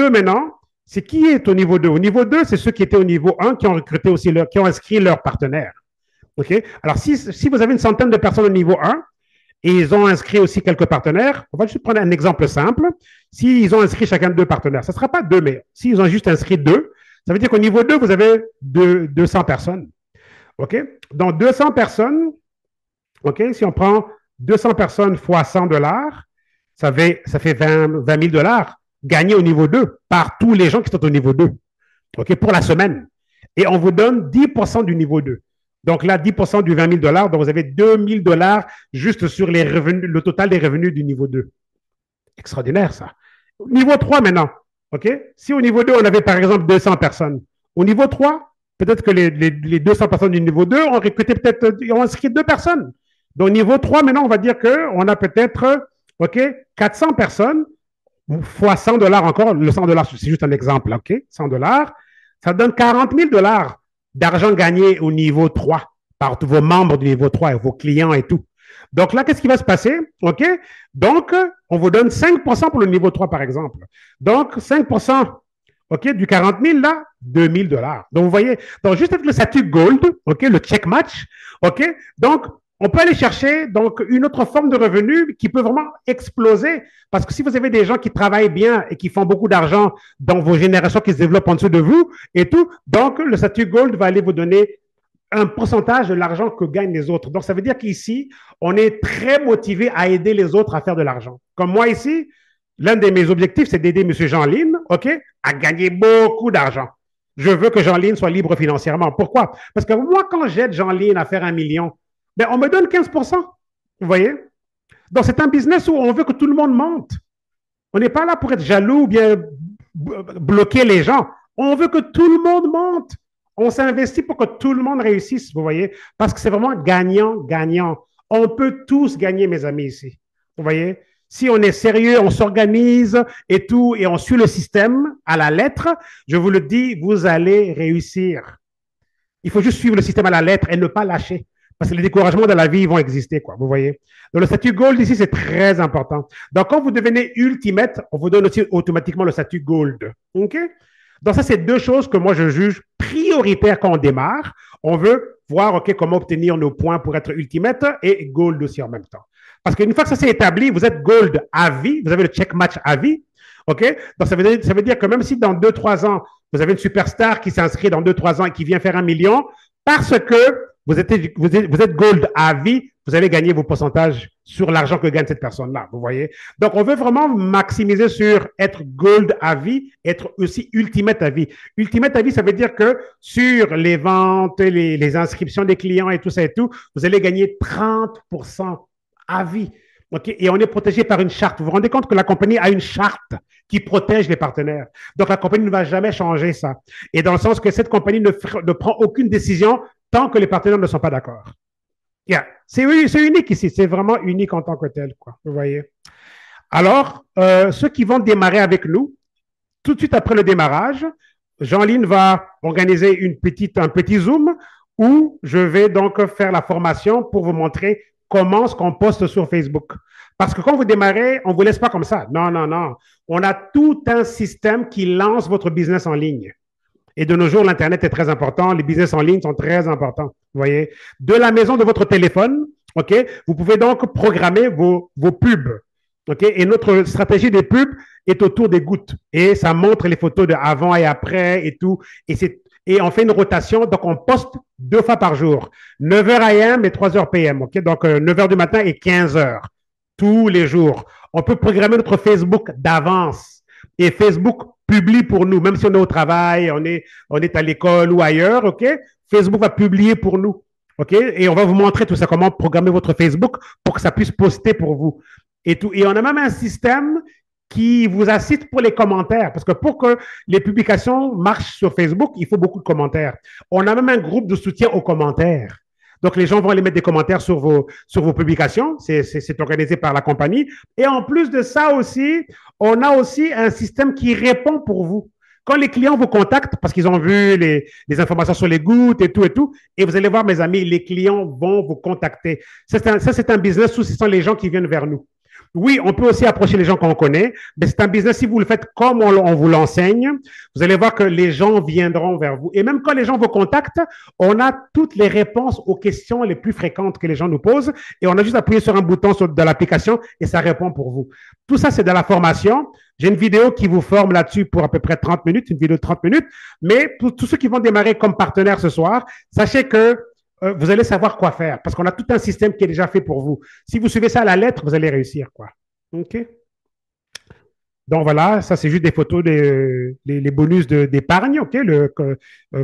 maintenant, c'est qui est au niveau 2? Au niveau 2, c'est ceux qui étaient au niveau 1 qui ont recruté aussi, qui ont inscrit leurs partenaires. OK? Alors, si vous avez une centaine de personnes au niveau 1, et ils ont inscrit aussi quelques partenaires. On va juste prendre un exemple simple. S'ils ont inscrit chacun 2 partenaires, ça ne sera pas 2, mais s'ils ont juste inscrit 2, ça veut dire qu'au niveau 2, vous avez 200 personnes. OK? Donc, 200 personnes, OK? Si on prend 200 personnes fois 100 $, ça fait 20 000 $. Gagnés au niveau 2 par tous les gens qui sont au niveau 2. OK? Pour la semaine. Et on vous donne 10% du niveau 2. Donc là, 10% du 20 000 $, donc vous avez 2 000 $ juste sur les revenus, le total des revenus du niveau 2. Extraordinaire, ça. Niveau 3 maintenant, OK? Si au niveau 2, on avait par exemple 200 personnes, au niveau 3, peut-être que les 200 personnes du niveau 2 ont recruté ont inscrit 2 personnes. Donc niveau 3, maintenant, on va dire qu'on a peut-être, OK, 400 personnes, fois 100 $ encore, le 100 $, c'est juste un exemple, OK? 100 $, ça donne 40 000 $ d'argent gagné au niveau 3 par tous vos membres du niveau 3 et vos clients et tout. Donc là, qu'est-ce qui va se passer? OK? Donc, on vous donne 5% pour le niveau 3, par exemple. Donc, 5%, OK, du 40 000 là, 2 000 $. Donc, vous voyez, donc juste avec le statut Gold, OK, le check match, OK, donc, on peut aller chercher donc une autre forme de revenu qui peut vraiment exploser. Parce que si vous avez des gens qui travaillent bien et qui font beaucoup d'argent dans vos générations qui se développent en dessous de vous et tout, donc le statut Gold va aller vous donner un pourcentage de l'argent que gagnent les autres. Donc, ça veut dire qu'ici, on est très motivé à aider les autres à faire de l'argent. Comme moi ici, l'un de mes objectifs, c'est d'aider M. Jean-Lyn, OK, à gagner beaucoup d'argent. Je veux que Jean-Lyn soit libre financièrement. Pourquoi? Parce que moi, quand j'aide Jean-Lyn à faire 1 million, ben, on me donne 15%. Vous voyez? Donc, c'est un business où on veut que tout le monde monte. On n'est pas là pour être jaloux ou bien bloquer les gens. On veut que tout le monde monte. On s'investit pour que tout le monde réussisse, vous voyez? Parce que c'est vraiment gagnant-gagnant. On peut tous gagner, mes amis, ici. Vous voyez? Si on est sérieux, on s'organise et tout, et on suit le système à la lettre, je vous le dis, vous allez réussir. Il faut juste suivre le système à la lettre et ne pas lâcher. Parce que les découragements de la vie vont exister, quoi, vous voyez. Donc, le statut Gold ici, c'est très important. Donc, quand vous devenez Ultimate, on vous donne aussi automatiquement le statut Gold. OK? Donc, ça, c'est deux choses que moi, je juge prioritaires quand on démarre. On veut voir, OK, comment obtenir nos points pour être Ultimate et Gold aussi en même temps. Parce qu'une fois que ça s'est établi, vous êtes Gold à vie, vous avez le check match à vie. OK? Donc, ça veut dire que même si dans 2-3 ans, vous avez une superstar qui s'inscrit dans 2-3 ans et qui vient faire 1 million, parce que vous êtes Gold à vie, vous allez gagner vos pourcentages sur l'argent que gagne cette personne-là, vous voyez. Donc, on veut vraiment maximiser sur être Gold à vie, être aussi Ultimate à vie. Ultimate à vie, ça veut dire que sur les ventes, les inscriptions des clients et tout ça et tout, vous allez gagner 30% à vie. Okay? Et on est protégé par une charte. Vous vous rendez compte que la compagnie a une charte qui protège les partenaires. Donc, la compagnie ne va jamais changer ça. Et dans le sens que cette compagnie ne prend aucune décision tant que les partenaires ne sont pas d'accord. Yeah. C'est unique ici. C'est vraiment unique en tant que tel, quoi. Vous voyez. Alors, ceux qui vont démarrer avec nous, tout de suite après le démarrage, Jean-Lyn va organiser un petit Zoom où je vais donc faire la formation pour vous montrer comment ce qu'on poste sur Facebook. Parce que quand vous démarrez, on ne vous laisse pas comme ça. Non, non, non. On a tout un système qui lance votre business en ligne. Et de nos jours, l'Internet est très important. Les business en ligne sont très importants. Vous voyez? De la maison de votre téléphone, OK? Vous pouvez donc programmer vos pubs. OK? Et notre stratégie des pubs est autour des gouttes. Et ça montre les photos de avant et après et tout. Et on fait une rotation, donc on poste 2 fois par jour, 9h AM et 3h PM, ok? Donc 9h du matin et 15h, tous les jours. On peut programmer notre Facebook d'avance et Facebook publie pour nous, même si on est au travail, on est à l'école ou ailleurs, ok? Facebook va publier pour nous, ok? Et on va vous montrer tout ça, comment programmer votre Facebook pour que ça puisse poster pour vous. Et on a même un système qui vous incite pour les commentaires. Parce que pour que les publications marchent sur Facebook, il faut beaucoup de commentaires. On a même un groupe de soutien aux commentaires. Donc, les gens vont aller mettre des commentaires sur vos publications. C'est organisé par la compagnie. Et en plus de ça aussi, on a aussi un système qui répond pour vous. Quand les clients vous contactent, parce qu'ils ont vu les informations sur les gouttes et tout, et vous allez voir, mes amis, les clients vont vous contacter. Ça, c'est un business où ce sont les gens qui viennent vers nous. Oui, on peut aussi approcher les gens qu'on connaît, mais c'est un business, si vous le faites comme on vous l'enseigne, vous allez voir que les gens viendront vers vous. Et même quand les gens vous contactent, on a toutes les réponses aux questions les plus fréquentes que les gens nous posent et on a juste appuyé sur un bouton de l'application et ça répond pour vous. Tout ça, c'est de la formation. J'ai une vidéo qui vous forme là-dessus pour à peu près 30 minutes, une vidéo de 30 minutes. Mais pour tous ceux qui vont démarrer comme partenaires ce soir, sachez que vous allez savoir quoi faire parce qu'on a tout un système qui est déjà fait pour vous. Si vous suivez ça à la lettre, vous allez réussir, quoi. OK? Donc voilà, ça c'est juste des photos les bonus d'épargne, OK?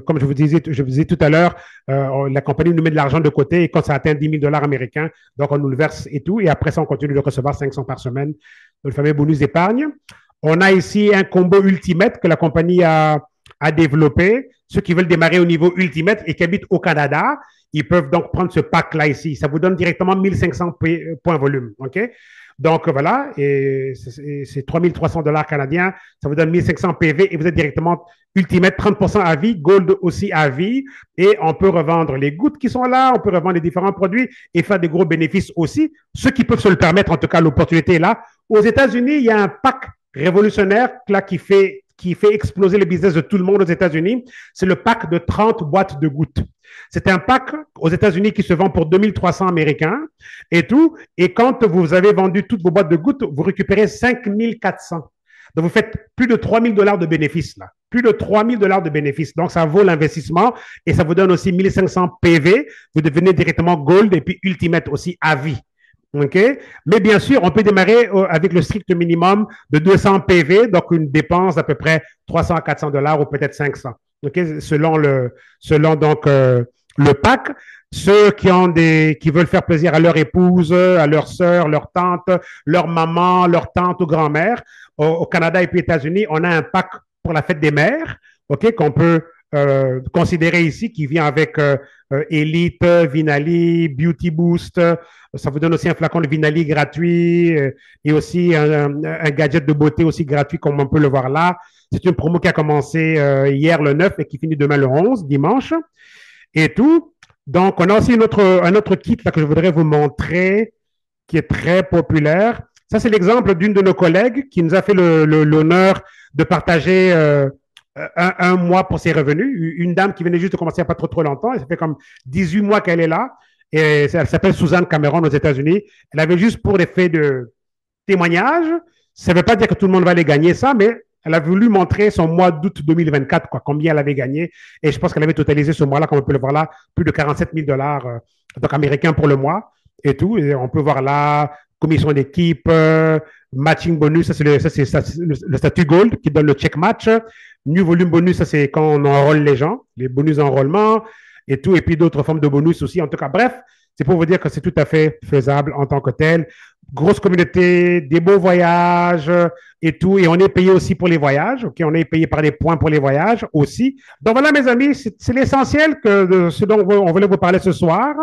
Comme je vous disais tout à l'heure, la compagnie nous met de l'argent de côté et quand ça atteint 10 000 $ américains, donc on nous le verse et tout. Et après ça, on continue de recevoir 500 par semaine, le fameux bonus d'épargne. On a ici un combo Ultimate que la compagnie a développé. Ceux qui veulent démarrer au niveau Ultimate et qui habitent au Canada, ils peuvent donc prendre ce pack-là ici. Ça vous donne directement 1500 points volume, OK? Donc, voilà, et c'est 3300 $ canadiens. Ça vous donne 1500 PV et vous êtes directement Ultimate, 30% à vie, Gold aussi à vie. Et on peut revendre les gouttes qui sont là, on peut revendre les différents produits et faire des gros bénéfices aussi. Ceux qui peuvent se le permettre, en tout cas, l'opportunité est là. Aux États-Unis, il y a un pack révolutionnaire là qui qui fait exploser le business de tout le monde aux États-Unis, c'est le pack de 30 boîtes de gouttes. C'est un pack aux États-Unis qui se vend pour 2300 américains et tout. Et quand vous avez vendu toutes vos boîtes de gouttes, vous récupérez 5400. Donc, vous faites plus de $3000 de bénéfices, là. Plus de $3000 de bénéfices. Donc, ça vaut l'investissement et ça vous donne aussi 1500 PV. Vous devenez directement Gold et puis Ultimate aussi à vie. OK? Mais bien sûr, on peut démarrer avec le strict minimum de 200 PV, donc une dépense d'à peu près 300 à 400 dollars ou peut-être 500. OK? Selon donc le pack. Ceux qui veulent faire plaisir à leur épouse, à leur sœur, leur tante, leur maman, leur tante ou grand-mère, au Canada et puis aux États-Unis, on a un pack pour la fête des mères, OK, qu'on peut considérer ici, qui vient avec Elite, Vinali, Beauty Boost. Ça vous donne aussi un flacon de Vinali gratuit et aussi un gadget de beauté aussi gratuit, comme on peut le voir là. C'est une promo qui a commencé hier le 9 et qui finit demain le 11, dimanche, et tout. Donc, on a aussi un autre kit là, que je voudrais vous montrer, qui est très populaire. Ça, c'est l'exemple d'une de nos collègues qui nous a fait l'honneur de partager un mois pour ses revenus. Une dame qui venait juste de commencer il n'y a pas trop longtemps. Ça fait comme 18 mois qu'elle est là. Et elle s'appelle Suzanne Cameron aux États-Unis. Elle avait juste pour l'effet de témoignage. Ça ne veut pas dire que tout le monde va aller gagner ça, mais elle a voulu montrer son mois d'août 2024, quoi, combien elle avait gagné. Et je pense qu'elle avait totalisé ce mois-là, comme on peut le voir là, plus de 47 000 dollars donc américains pour le mois et tout. Et on peut voir là, commission d'équipe, matching bonus, ça c'est le statut Gold qui donne le check match. New volume bonus, ça c'est quand on enrôle les gens, les bonus d'enrôlement et tout. Et puis d'autres formes de bonus aussi. En tout cas, bref, c'est pour vous dire que c'est tout à fait faisable en tant que tel. Grosse communauté, des beaux voyages et tout. Et on est payé aussi pour les voyages. OK, on est payé par des points pour les voyages aussi. Donc voilà, mes amis, c'est l'essentiel de ce dont on voulait vous parler ce soir.